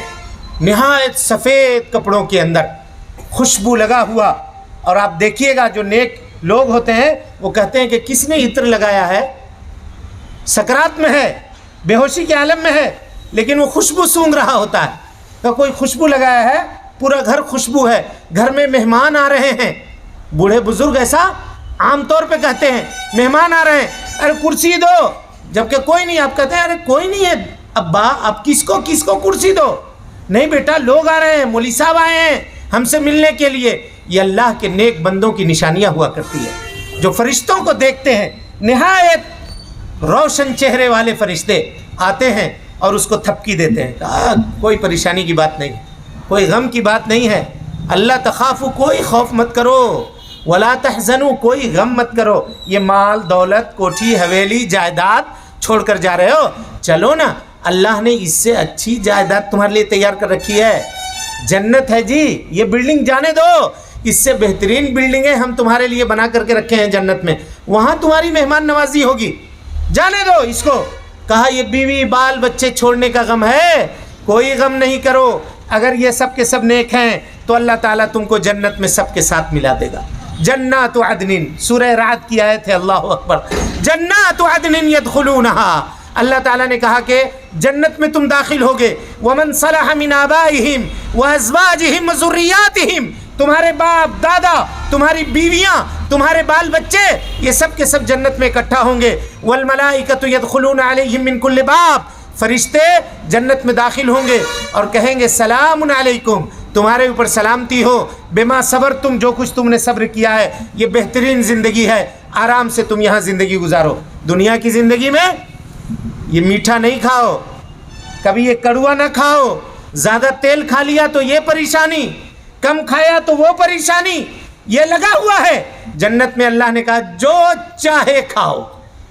[SPEAKER 1] نہایت سفید کپڑوں کے اندر، خوشبو لگا ہوا. اور آپ دیکھیے گا جو نیک لوگ ہوتے ہیں وہ کہتے ہیں کہ کس نے عطر لگایا ہے، سکرات میں ہے، بے ہوشی کے عالم میں ہے، لیکن وہ خوشبو سونگھ رہا ہوتا ہے. تو کوئی خوشبو لگایا ہے، پورا گھر خوشبو ہے، گھر میں مہمان آ رہے ہیں. بوڑھے بزرگ ایسا عام طور پہ کہتے ہیں، مہمان آ رہے ہیں، ارے کرسی دو، جبکہ کوئی نہیں. آپ کہتے ہیں ارے کوئی نہیں ہے ابا، آپ کس کو کرسی دو؟ نہیں بیٹا، لوگ آ رہے ہیں، مولوی صاحب آئے ہیں ہم سے ملنے کے لیے. یہ اللہ کے نیک بندوں کی نشانیاں ہوا کرتی ہے جو فرشتوں کو دیکھتے ہیں. نہایت روشن چہرے والے فرشتے آتے ہیں اور اس کو تھپکی دیتے ہیں. کوئی پریشانی کی بات نہیں، کوئی غم کی بات نہیں ہے. اللہ تخافو، کوئی خوف مت کرو، ولا تحزنو، کوئی غم مت کرو. یہ مال دولت کوٹھی حویلی جائیداد چھوڑ کر جا رہے ہو، چلو نا، اللہ نے اس سے اچھی جائیداد تمہارے لیے تیار کر رکھی ہے. جنت ہے جی، یہ بلڈنگ جانے دو، اس سے بہترین بلڈنگیں ہم تمہارے لیے بنا کر کے رکھے ہیں جنت میں، وہاں تمہاری مہمان نوازی ہوگی، جانے دو اس کو. کہا یہ بیوی بال بچے چھوڑنے کا غم ہے، کوئی غم نہیں کرو. اگر یہ سب کے سب نیک ہیں تو اللہ تعالیٰ تم کو جنت میں سب کے ساتھ ملا دے گا. جنات عدن، سورہ رعد کی آیت ہے، اللہ اکبر. جنات عدن يدخلونها، اللہ تعالیٰ نے کہا کہ جنت میں تم داخل ہوگے. ومن صلح من آبائهم وازواجهم وذرياتهم، تمہارے باپ دادا، تمہاری بیویاں، تمہارے بال بچے، یہ سب کے سب جنت میں اکٹھا ہوں گے. والملائکۃ يدخلون علیہم من کل باب، فرشتے جنت میں داخل ہوں گے اور کہیں گے سلام علیکم، تمہارے اوپر سلامتی ہو، بما صبر، تم جو کچھ تم نے صبر کیا ہے یہ بہترین زندگی ہے، آرام سے تم یہاں زندگی گزارو. دنیا کی زندگی میں یہ میٹھا نہیں کھاؤ، کبھی یہ کڑوا نہ کھاؤ، زیادہ تیل کھا لیا تو یہ پریشانی، کم کھایا تو وہ پریشانی، یہ لگا ہوا ہے. جنت میں اللہ نے کہا جو چاہے کھاؤ،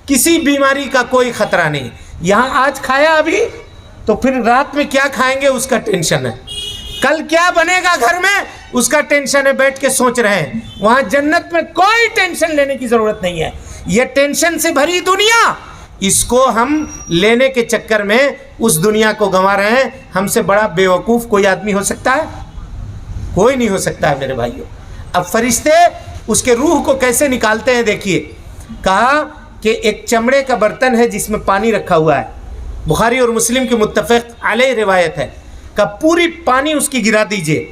[SPEAKER 1] کسی بیماری کا کوئی خطرہ نہیں. یہاں آج کھایا ابھی تو پھر رات میں کیا کھائیں گے اس کا ٹینشن ہے، کل کیا بنے گا گھر میں اس کا ٹینشن ہے، بیٹھ کے سوچ رہے ہیں. وہاں جنت میں کوئی ٹینشن لینے کی ضرورت نہیں ہے. یہ ٹینشن سے بھری دنیا، اس کو ہم لینے کے چکر میں اس دنیا کو گنوا رہے ہیں. ہم سے بڑا بے وقوف کوئی آدمی ہو سکتا ہے؟ کوئی نہیں ہو سکتا ہے میرے بھائیوں. اب فرشتے اس کے روح کو کیسے نکالتے ہیں دیکھیے. کہا کہ ایک چمڑے کا برتن ہے جس میں پانی رکھا ہوا ہے، بخاری اور مسلم کی متفق علیہ روایت ہے، کہ پوری پانی اس کی گرا دیجئے،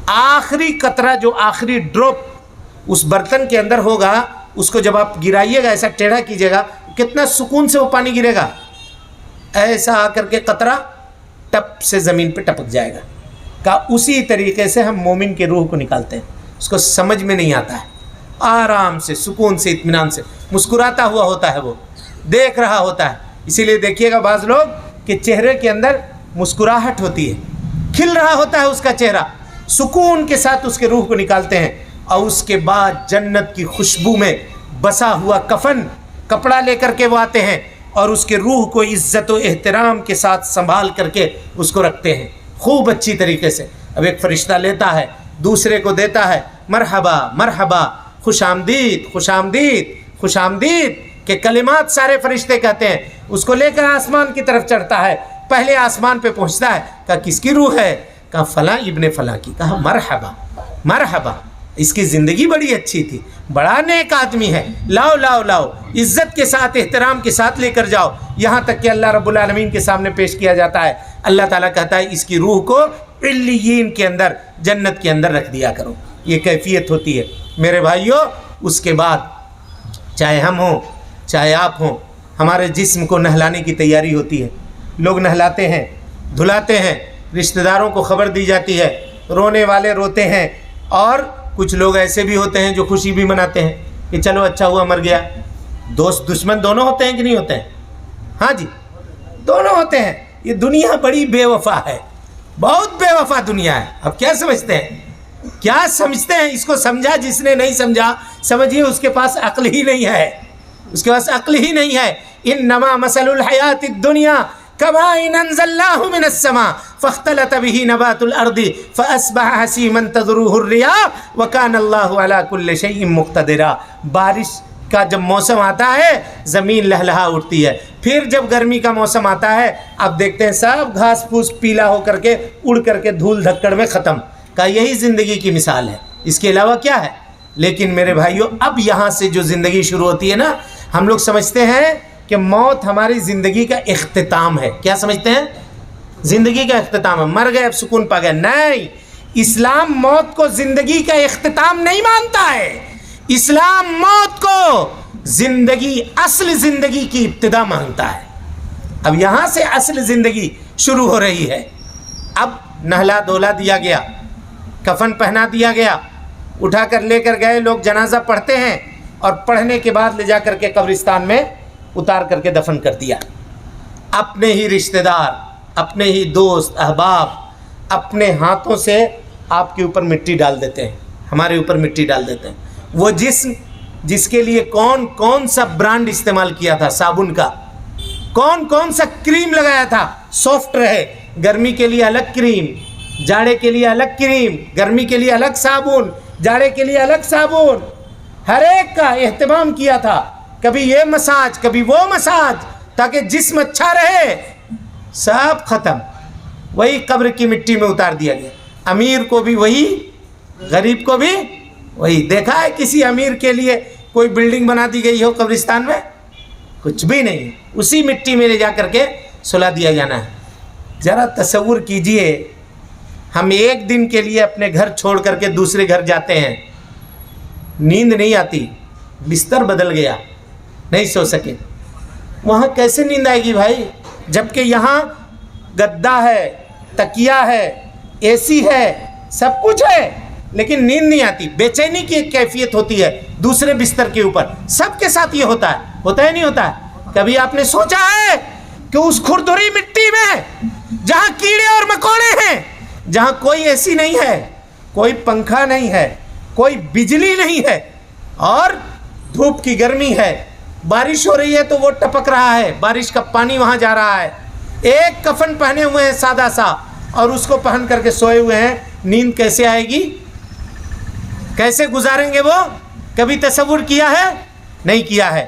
[SPEAKER 1] آخری قطرہ جو آخری ڈراپ اس برتن کے اندر ہوگا اس کو جب آپ گرائیے گا، ایسا ٹیڑھا کیجیے گا، کتنا سکون سے وہ پانی گرے گا، ایسا آ کر کے قطرہ ٹپ سے زمین پہ ٹپک جائے گا. کہ اسی طریقے سے ہم مومن کے روح کو نکالتے ہیں. اس کو سمجھ میں نہیں آتا ہے، آرام سے سکون سے اطمینان سے مسکراتا ہوا ہوتا ہے، وہ دیکھ رہا ہوتا ہے. اسی لیے دیکھیے گا بعض لوگ کہ چہرے کے اندر مسکراہٹ ہوتی ہے، کھل رہا ہوتا ہے اس کا چہرہ، سکون کے ساتھ اس کے روح کو نکالتے ہیں. اور اس کے بعد جنت کی خوشبو میں بسا ہوا کفن کپڑا لے کر کے وہ آتے ہیں اور اس کے روح کو عزت و احترام کے ساتھ سنبھال کر کے اس کو رکھتے ہیں خوب اچھی طریقے سے. اب ایک فرشتہ لیتا ہے دوسرے کو دیتا ہے، مرحبا مرحبا، خوش آمدید خوش آمدید خوش آمدید کے کلمات سارے فرشتے کہتے ہیں. اس کو لے کر آسمان کی طرف چڑھتا ہے، پہلے آسمان پہ پہنچتا ہے، کہا کس کی روح ہے؟ کہا فلاں ابن فلاں کی. کہا مرحبا مرحبا، اس کی زندگی بڑی اچھی تھی، بڑا نیک آدمی ہے، لاؤ لاؤ لاؤ، عزت کے ساتھ احترام کے ساتھ لے کر جاؤ. یہاں تک کہ اللہ رب العالمین کے سامنے پیش کیا جاتا ہے. اللہ تعالیٰ کہتا ہے اس کی روح کو علیین کے اندر، جنت کے اندر رکھ دیا کرو. یہ کیفیت ہوتی ہے میرے بھائیوں. اس کے بعد چاہے ہم ہوں چاہے آپ ہوں، ہمارے جسم کو نہلانے کی تیاری ہوتی ہے، لوگ نہلاتے ہیں، دھلاتے ہیں، رشتہ داروں کو خبر دی جاتی ہے، رونے والے روتے ہیں، اور کچھ لوگ ایسے بھی ہوتے ہیں جو خوشی بھی مناتے ہیں کہ چلو اچھا ہوا مر گیا۔ دوست دشمن دونوں ہوتے ہیں کہ نہیں ہوتے ہیں؟ ہاں جی، دونوں ہوتے ہیں۔ یہ دنیا بڑی بے وفا ہے، بہت بے وفا دنیا ہے۔ اب کیا سمجھتے ہیں؟ کیا سمجھتے ہیں؟ اس کو سمجھا جس نے نہیں سمجھا، سمجھیے اس کے پاس عقل ہی نہیں ہے، اس کے پاس عقل ہی نہیں ہے۔ انما مثل الحیات الدنیا کماء انزلناه من السماء فاختلط به نبات الارض فاصبح حسیما تذروه الرياح وكان الله على كل شيء مقتدرا۔ بارش کا جب موسم آتا ہے زمین لہلہا اٹھتی ہے، پھر جب گرمی کا موسم آتا ہے اب دیکھتے ہیں سب گھاس پھوس پیلا ہو کر کے اڑ کر کے دھول دھکڑ میں ختم۔ کا یہی زندگی کی مثال ہے، اس کے علاوہ کیا ہے؟ لیکن میرے بھائیوں، اب یہاں سے جو زندگی شروع ہوتی ہے نا، ہم لوگ سمجھتے ہیں کہ موت ہماری زندگی کا اختتام ہے۔ کیا سمجھتے ہیں؟ زندگی کا اختتام ہے، مر گئے اب سکون پا گئے۔ نہیں، اسلام موت کو زندگی کا اختتام نہیں مانتا ہے، اسلام موت کو زندگی، اصل زندگی کی ابتدا مانتا ہے۔ اب یہاں سے اصل زندگی شروع ہو رہی ہے۔ اب نہلا دھولا دیا گیا، کفن پہنا دیا گیا، اٹھا کر لے کر گئے لوگ، جنازہ پڑھتے ہیں، اور پڑھنے کے بعد لے جا کر کے قبرستان میں اتار کر کے دفن کر دیا۔ اپنے ہی رشتہ دار، اپنے ہی دوست احباب اپنے ہاتھوں سے آپ کے اوپر مٹی ڈال دیتے ہیں، ہمارے اوپر مٹی ڈال دیتے ہیں۔ وہ جسم جس کے لیے کون کون سا برانڈ استعمال کیا تھا، صابن کا، کون کون سا کریم لگایا تھا سافٹ رہے، گرمی کے لیے الگ کریم، جاڑے کے لیے الگ کریم، گرمی کے لیے الگ صابن، جاڑے کے لیے الگ صابن، ہر ایک کا اہتمام کیا تھا، کبھی یہ مساج کبھی وہ مساج، تاکہ جسم اچھا رہے۔ سب ختم، وہی قبر کی مٹی میں اتار دیا گیا۔ امیر کو بھی وہی، غریب کو بھی وہی۔ دیکھا ہے کسی امیر کے لیے کوئی بلڈنگ بنا دی گئی ہو قبرستان میں؟ کچھ بھی نہیں، اسی مٹی میں لے جا کر کے سلا دیا جانا ہے۔ ذرا تصور کیجئے، ہم ایک دن کے لیے اپنے گھر چھوڑ کر کے دوسرے گھر جاتے ہیں، نیند نہیں آتی، بستر بدل گیا، نہیں سو سکے، وہاں کیسے نیند آئے گی بھائی؟ جبکہ یہاں گدا ہے، تکیہ ہے، اے سی ہے، سب کچھ ہے، لیکن نیند نہیں آتی، بے چینی کی ایک کیفیت ہوتی ہے دوسرے بستر کے اوپر۔ سب کے ساتھ یہ ہوتا ہے نہیں ہوتا ہے؟ کبھی آپ نے سوچا ہے کہ اس کھردری مٹی میں جہاں کیڑے اور مکوڑے ہیں، جہاں کوئی اے سی نہیں ہے، کوئی پنکھا نہیں ہے، کوئی بجلی نہیں ہے، اور دھوپ کی گرمی ہے، بارش ہو رہی ہے تو وہ ٹپک رہا ہے، بارش کا پانی وہاں جا رہا ہے، ایک کفن پہنے ہوئے ہیں سادہ سا، اور اس کو پہن کر کے سوئے ہوئے ہیں، نیند کیسے آئے گی؟ کیسے گزاریں گے وہ؟ کبھی تصور کیا ہے؟ نہیں کیا ہے۔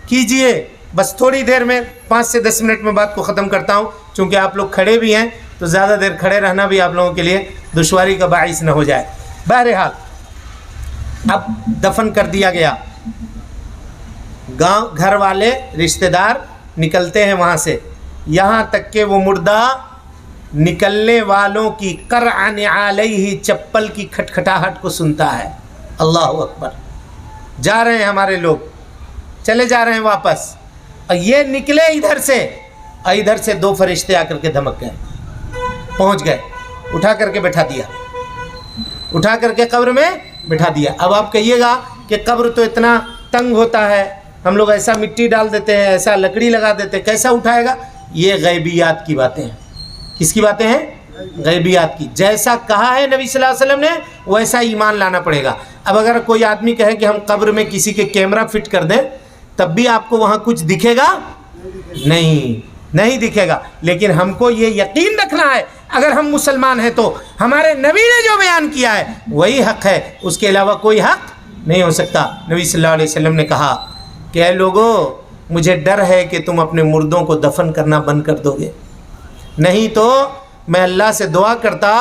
[SPEAKER 1] کیجئے، بس تھوڑی دیر میں 5 سے 10 منٹ میں بات کو ختم کرتا ہوں، چونکہ آپ لوگ کھڑے بھی ہیں تو زیادہ دیر کھڑے رہنا بھی آپ لوگوں کے لیے دشواری کا باعث نہ ہو جائے۔ بہرحال اب دفن کر دیا گیا، گاؤں گھر والے رشتہ دار نکلتے ہیں وہاں سے، یہاں تک کہ وہ مردہ نکلنے والوں کی قرعن علیہ چپل کی کھٹکھٹاہٹ کو سنتا ہے۔ اللہ اکبر، جا رہے ہیں ہمارے لوگ، چلے جا رہے ہیں واپس، اور یہ نکلے ادھر سے، اور ادھر سے 2 فرشتے آ کر کے دھمک گئے، پہنچ گئے، اٹھا کر کے بٹھا دیا، اٹھا کر کے قبر میں بٹھا دیا۔ اب آپ کہیے گا کہ قبر تو اتنا تنگ ہوتا ہے، ہم لوگ ایسا مٹی ڈال دیتے ہیں، ایسا لکڑی لگا دیتے ہیں، کیسا اٹھائے گا؟ یہ غیبیات کی باتیں ہیں۔ کس کی باتیں ہیں؟ غیبیات کی۔ جیسا کہا ہے نبی صلی اللہ علیہ وسلم نے ویسا ایمان لانا پڑے گا۔ اب اگر کوئی آدمی کہے کہ ہم قبر میں کسی کے کیمرہ فٹ کر دیں، تب بھی آپ کو وہاں کچھ دکھے گا؟ نہیں دکھے گا۔ لیکن ہم کو یہ یقین رکھنا ہے، اگر ہم مسلمان ہیں تو ہمارے نبی نے جو بیان کیا ہے وہی حق ہے، اس کے علاوہ کوئی حق نہیں ہو سکتا۔ نبی صلی اللہ علیہ وسلم نے کہا کہ اے لوگو، مجھے ڈر ہے کہ تم اپنے مردوں کو دفن کرنا بند کر دو گے، نہیں تو میں اللہ سے دعا کرتا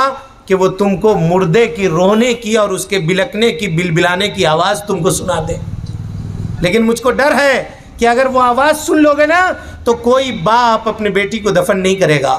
[SPEAKER 1] کہ وہ تم کو مردے کی رونے کی اور اس کے بلکنے کی، بلبلانے کی آواز تم کو سنا دے، لیکن مجھ کو ڈر ہے کہ اگر وہ آواز سن لو گے نا تو کوئی باپ اپنے بیٹی کو دفن نہیں کرے گا،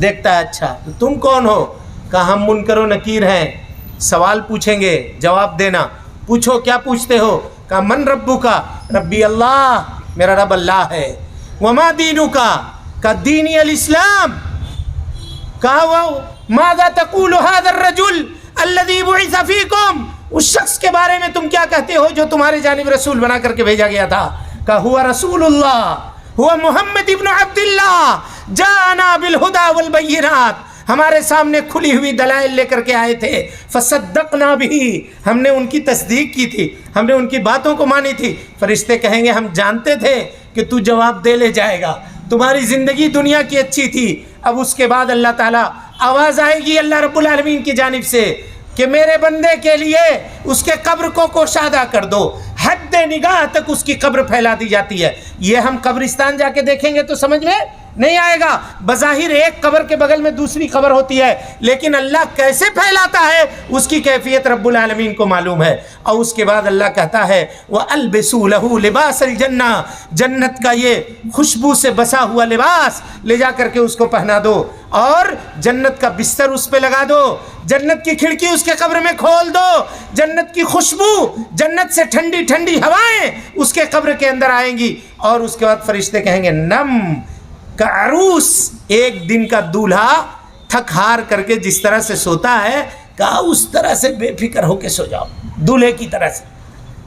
[SPEAKER 1] دیکھتا ہے اچھا تو تم کون ہو؟ کہا ہم منکر و نکیر ہیں، سوال پوچھیں گے جواب دینا. پوچھو کیا پوچھتے ہو؟ کہا من ربک؟ ربی اللہ، میرا رب اللہ ہے. وما دینک؟ کہا دینی الاسلام. کہا ماذا تقول هذا الرجل الذي بعث فيكم؟ اس شخص کے بارے میں تم کیا کہتے ہو جو تمہارے جانب رسول بنا کر کے بھیجا گیا تھا؟ کہا ہوا رسول اللہ، ہوا محمد ابن عبد اللہ، جاءنا بالہدی والبینات، ہمارے سامنے کھلی ہوئی دلائل لے کر کے آئے تھے. فصدقنا بھی، ہم نے ان کی تصدیق کی تھی، ہم نے ان کی باتوں کو مانی تھی. فرشتے کہیں گے ہم جانتے تھے کہ تو جواب دے لے جائے گا، تمہاری زندگی دنیا کی اچھی تھی. اب اس کے بعد اللہ تعالیٰ آواز آئے گی اللہ رب العالمین کی جانب سے کہ میرے بندے کے لیے اس کے قبر کو کوشادہ کر دو. حد نگاہ تک اس کی قبر پھیلا دی جاتی ہے. یہ ہم قبرستان جا کے دیکھیں گے تو سمجھ میں نہیں آئے گا. بظاہر ایک قبر کے بغل میں دوسری قبر ہوتی ہے، لیکن اللہ کیسے پھیلاتا ہے اس کی کیفیت رب العالمین کو معلوم ہے. اور اس کے بعد اللہ کہتا ہے وَأَلْبِسُوا لَهُ لِبَاسَ الْجَنَّةِ، جنت کا یہ خوشبو سے بسا ہوا لباس لے جا کر کے اس کو پہنا دو، اور جنت کا بستر اس پہ لگا دو، جنت کی کھڑکی اس کے قبر میں کھول دو، جنت کی خوشبو، جنت سے ٹھنڈی ٹھنڈی ہوائیں اس کے قبر کے اندر آئیں گی. اور اس کے بعد فرشتے کہیں گے نم کا عروس، ایک دن کا دولہا تھک ہار کر کے جس طرح سے سوتا ہے، کہا اس طرح سے بے فکر ہو کے سو جاؤ، دولہے کی طرح سے.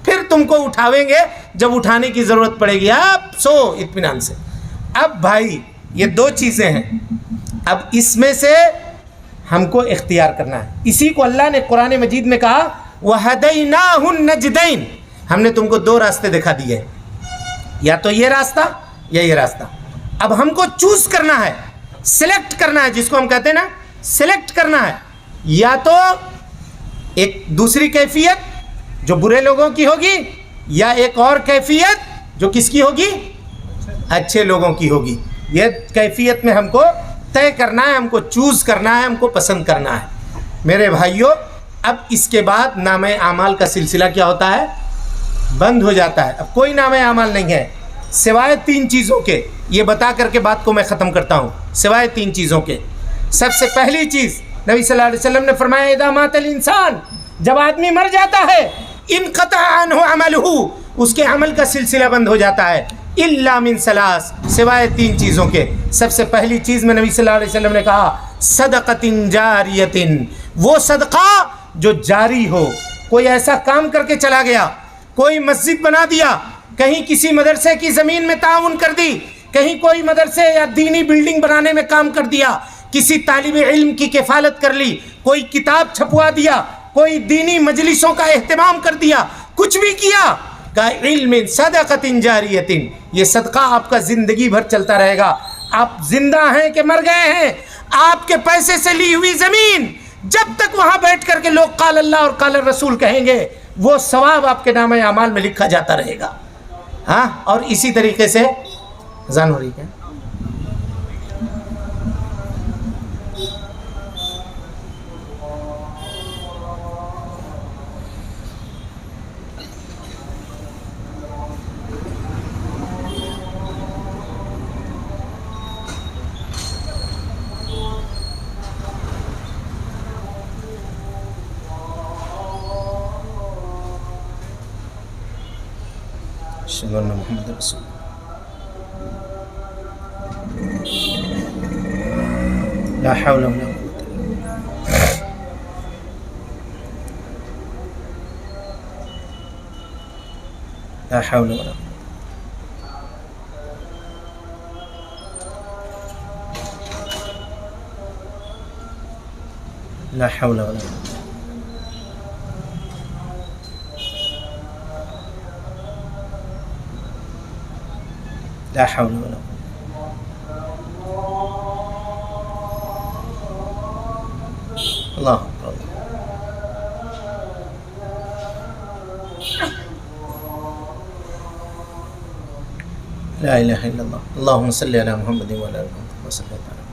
[SPEAKER 1] پھر تم کو اٹھاویں گے جب اٹھانے کی ضرورت پڑے گی، آپ سو اطمینان سے. اب بھائی یہ دو چیزیں ہیں، اب اس میں سے ہم کو اختیار کرنا ہے. اسی کو اللہ نے قرآن مجید میں کہا وَهَدَيْنَاهُ النَّجْدَيْنِ، ہم نے تم کو دو راستے دکھا دیے، یا تو یہ راستہ یا یہ راستہ. اب ہم کو چوز کرنا ہے، سلیکٹ کرنا ہے، جس کو ہم کہتے ہیں نا سلیکٹ کرنا ہے. یا تو ایک دوسری کیفیت جو برے لوگوں کی ہوگی، یا ایک اور کیفیت جو کس کی ہوگی؟ اچھے لوگوں کی ہوگی. یہ کیفیت میں ہم کو طے کرنا ہے، ہم کو چوز کرنا ہے، ہم کو پسند کرنا ہے. میرے بھائیوں، اب اس کے بعد نامہ اعمال کا سلسلہ کیا ہوتا ہے؟ بند ہو جاتا ہے. اب کوئی نامہ اعمال نہیں ہے سوائے تین چیزوں کے. یہ بتا کر کے بات کو میں ختم کرتا ہوں. سوائے تین چیزوں کے، سب سے پہلی چیز نبی صلی اللہ علیہ وسلم نے فرمایا اذا مات الانسان، جب آدمی مر جاتا ہے انقطع عنہ عملہ، اس کے عمل کا سلسلہ بند ہو جاتا ہے. الا من ثلاث، سوائے تین چیزوں کے. سب سے پہلی چیز میں نبی صلی اللہ علیہ وسلم نے کہا صدقۃ جاریۃ، وہ صدقہ جو جاری ہو. کوئی ایسا کام کر کے چلا گیا، کوئی مسجد بنا دیا، کہیں کسی مدرسے کی زمین میں تعاون کر دی، کہیں کوئی مدرسے یا دینی بلڈنگ بنانے میں کام کر دیا، کسی طالب علم کی کفالت کر لی، کوئی کتاب چھپوا دیا، کوئی دینی مجلسوں کا اہتمام کر دیا، کچھ بھی کیا، کا علم صدقۃ جاریۃ، یہ صدقہ آپ کا زندگی بھر چلتا رہے گا. آپ زندہ ہیں کہ مر گئے ہیں، آپ کے پیسے سے لی ہوئی زمین جب تک وہاں بیٹھ کر کے لوگ قال اللہ اور قال الرسول کہیں گے، وہ ثواب آپ کے نامہ اعمال میں لکھا جاتا رہے گا. ہاں، اور اسی طریقے سے اذان ہو رہی ہے. اشهد ان محمد رسول اللہ. لا حول ولا قوة لا حول ولا قوة. لا حول ولا قوة. لا حول ولا قوة. اللہ اکبر. لا الہ الا اللہ. اللہم صلی علی محمد وعلی آل محمد وصلی اللہ علیہ.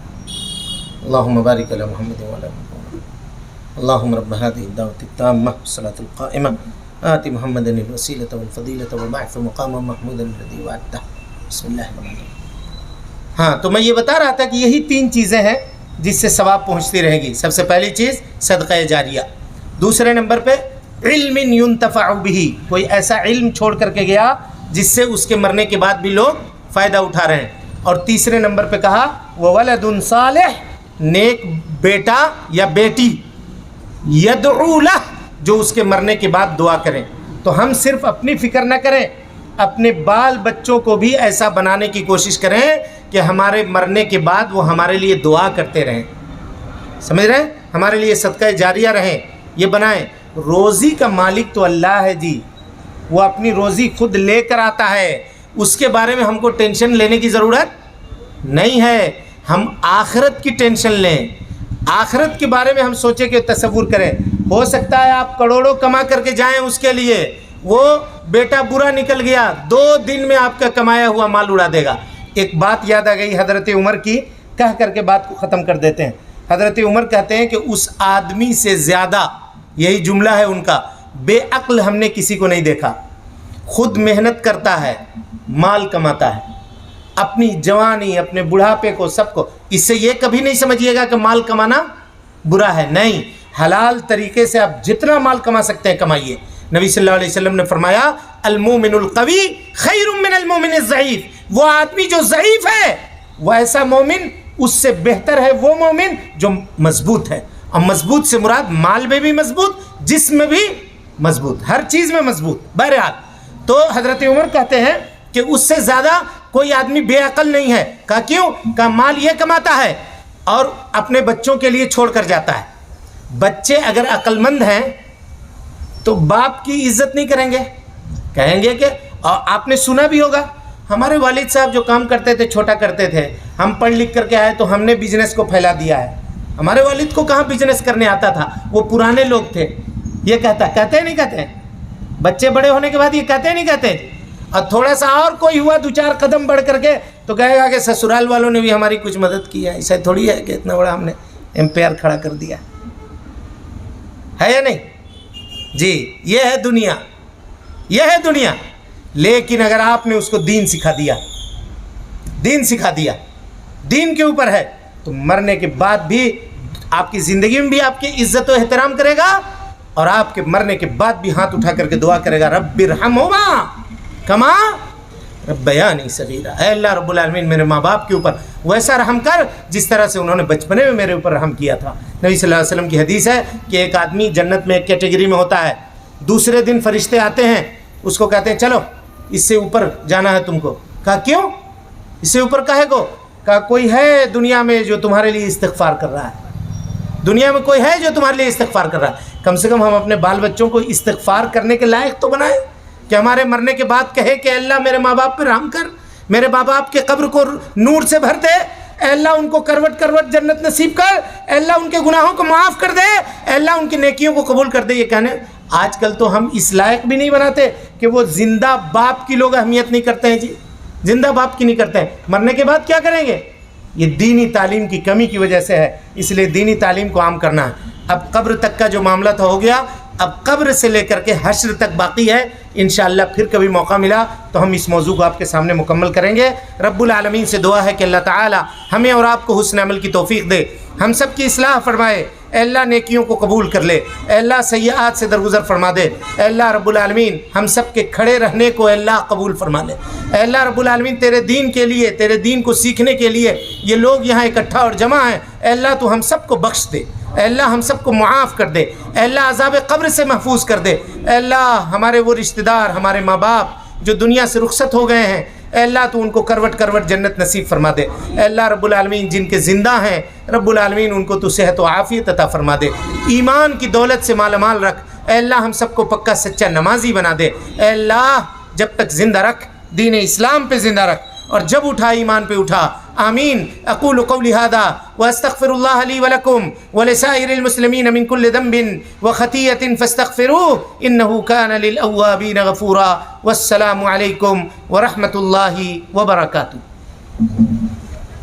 [SPEAKER 1] اللہم بارک علی محمد وعلی آل محمد. اللہم رب هذه الدعوة التامة والصلاة القائمة آت محمد الوسیلة والفضیلة وبعث مقاما محمودا الذی وعدته. بسم اللہ الرحمن الرحیم. ہاں، تو میں یہ بتا رہا تھا کہ یہی تین چیزیں ہیں جس سے ثواب پہنچتی رہے گی. سب سے پہلی چیز صدقہ جاریہ. دوسرے نمبر پہ علم ينتفع به، کوئی ایسا علم چھوڑ کر کے گیا جس سے اس کے مرنے کے بعد بھی لوگ فائدہ اٹھا رہے ہیں. اور تیسرے نمبر پہ کہا وولد صالح، نیک بیٹا یا بیٹی یدعو لہ، جو اس کے مرنے کے بعد دعا کریں. تو ہم صرف اپنی فکر نہ کریں، اپنے بال بچوں کو بھی ایسا بنانے کی کوشش کریں کہ ہمارے مرنے کے بعد وہ ہمارے لیے دعا کرتے رہیں. سمجھ رہے ہیں؟ ہمارے لیے صدقہ جاریہ رہیں، یہ بنائیں. روزی کا مالک تو اللہ ہے جی، وہ اپنی روزی خود لے کر آتا ہے، اس کے بارے میں ہم کو ٹینشن لینے کی ضرورت نہیں ہے. ہم آخرت کی ٹینشن لیں، آخرت کے بارے میں ہم سوچیں کہ تصور کریں. ہو سکتا ہے آپ کروڑوں کما کر کے جائیں، اس کے لیے وہ بیٹا برا نکل گیا، 2 دن میں آپ کا کمایا ہوا مال اڑا دے گا. ایک بات یاد آ گئی حضرت عمر کی، کہہ کر کے بات کو ختم کر دیتے ہیں. حضرت عمر کہتے ہیں کہ اس آدمی سے زیادہ، یہی جملہ ہے ان کا، بے عقل ہم نے کسی کو نہیں دیکھا. خود محنت کرتا ہے، مال کماتا ہے، اپنی جوانی، اپنے بڑھاپے کو، سب کو. اس سے یہ کبھی نہیں سمجھیے گا کہ مال کمانا برا ہے، نہیں. حلال طریقے سے آپ جتنا مال کما سکتے ہیں کمائیے. نبی صلی اللہ علیہ وسلم نے فرمایا المومن القوی خیر من المومن الضعیف. وہ آدمی جو ضعیف ہے، وہ ایسا مومن، اس سے بہتر ہے وہ مومن جو مضبوط ہے. اور مضبوط سے مراد مال میں بھی مضبوط، جسم میں بھی مضبوط، ہر چیز میں مضبوط. بہرحال تو حضرت عمر کہتے ہیں کہ اس سے زیادہ کوئی آدمی بے عقل نہیں ہے. کہا کیوں؟ کہا مال یہ کماتا ہے اور اپنے بچوں کے لیے چھوڑ کر جاتا ہے. بچے اگر عقل مند ہیں تو باپ کی عزت نہیں کریں گے، کہیں گے کہ، اور آپ نے سنا بھی ہوگا ہمارے والد صاحب جو کام کرتے تھے چھوٹا کرتے تھے، ہم پڑھ لکھ کر کے آئے تو ہم نے بزنس کو پھیلا دیا ہے. ہمارے والد کو کہاں بزنس کرنے آتا تھا، وہ پرانے لوگ تھے. یہ کہتے نہیں کہتے؟ بچے بڑے ہونے کے بعد یہ کہتے نہیں کہتے؟ اور تھوڑا سا اور کوئی ہوا 2-4 قدم بڑھ کر کے تو کہے گا کہ سسرال والوں نے بھی ہماری کچھ مدد کی ہے. ایسا تھوڑی ہے کہ اتنا بڑا ہم نے امپائر کھڑا کر دیا ہے یا نہیں؟ جی یہ ہے دنیا، یہ ہے دنیا. لیکن اگر آپ نے اس کو دین سکھا دیا، دین سکھا دیا، دین کے اوپر ہے، تو مرنے کے بعد بھی آپ کی زندگی میں بھی آپ کی عزت و احترام کرے گا، اور آپ کے مرنے کے بعد بھی ہاتھ اٹھا کر کے دعا کرے گا رب ارحمہما کما ربیانی صغیرا. اے اللہ رب العالمین میرے ماں باپ کے اوپر ویسا رحم کر جس طرح سے انہوں نے بچپنے میں میرے اوپر رحم کیا تھا. نبی صلی اللہ علیہ وسلم کی حدیث ہے کہ ایک آدمی جنت میں ایک کیٹیگری میں ہوتا ہے. دوسرے دن فرشتے آتے ہیں، اس کو کہتے ہیں چلو اس سے اوپر جانا ہے تم کو. کہا کیوں؟ اس سے اوپر کہے کو؟ کہا کوئی ہے دنیا میں جو تمہارے لیے استغفار کر رہا ہے، دنیا میں کوئی ہے جو تمہارے لیے استغفار کر رہا ہے. کم سے کم ہم اپنے بال بچوں کو استغفار کرنے کے لائق تو بنائیں کہ ہمارے مرنے کے بعد کہے کہ اللہ میرے ماں باپ پہ رحم کر، میرے ماں باپ کے قبر کو نور سے بھر دے، اے اللہ ان کو کروٹ کروٹ جنت نصیب کر، اے اللہ ان کے گناہوں کو معاف کر دے، اے اللہ ان کی نیکیوں کو قبول کر دے. یہ کہنے آج کل تو ہم اس لائق بھی نہیں بناتے کہ وہ زندہ باپ کی لوگ اہمیت نہیں کرتے ہیں. جی زندہ باپ کی نہیں کرتے ہیں، مرنے کے بعد کیا کریں گے؟ یہ دینی تعلیم کی کمی کی وجہ سے ہے. اس لیے دینی تعلیم کو عام کرنا ہے. اب قبر تک کا جو معاملہ تھا ہو گیا، اب قبر سے لے کر کے حشر تک باقی ہے. انشاءاللہ پھر کبھی موقع ملا تو ہم اس موضوع کو آپ کے سامنے مکمل کریں گے. رب العالمین سے دعا ہے کہ اللہ تعالی ہمیں اور آپ کو حسن عمل کی توفیق دے، ہم سب کی اصلاح فرمائے. اے اللہ نیکیوں کو قبول کر لے، اے اللہ سیئات سے درگزر فرما دے. اے اللہ رب العالمین ہم سب کے کھڑے رہنے کو اے اللہ قبول فرما لے. اے اللہ رب العالمین تیرے دین کے لیے، تیرے دین کو سیکھنے کے لیے یہ لوگ یہاں اکٹھا اور جمع ہیں، اے اللہ تو ہم سب کو بخش دے، اے اللہ ہم سب کو معاف کر دے، اے اللہ عذاب قبر سے محفوظ کر دے. اے اللہ ہمارے وہ رشتہ دار، ہمارے ماں باپ جو دنیا سے رخصت ہو گئے ہیں، اے اللہ تو ان کو کروٹ کروٹ جنت نصیب فرما دے. اے اللہ رب العالمین جن کے زندہ ہیں رب العالمین ان کو تو صحت و عافیت عطا فرما دے، ایمان کی دولت سے مالا مال رکھ. اے اللہ ہم سب کو پکا سچا نمازی بنا دے. اے اللہ جب تک زندہ رکھ، دین اسلام پہ زندہ رکھ، اور جب اٹھا ایمان پہ اٹھا. آمین. اقول قولی هذا واستغفر الله لي ولكم ولسائر المسلمين من كل ذنب وخطيئة فاستغفروه انه كان للأوابين غفورا. والسلام عليكم ورحمة الله وبركاته.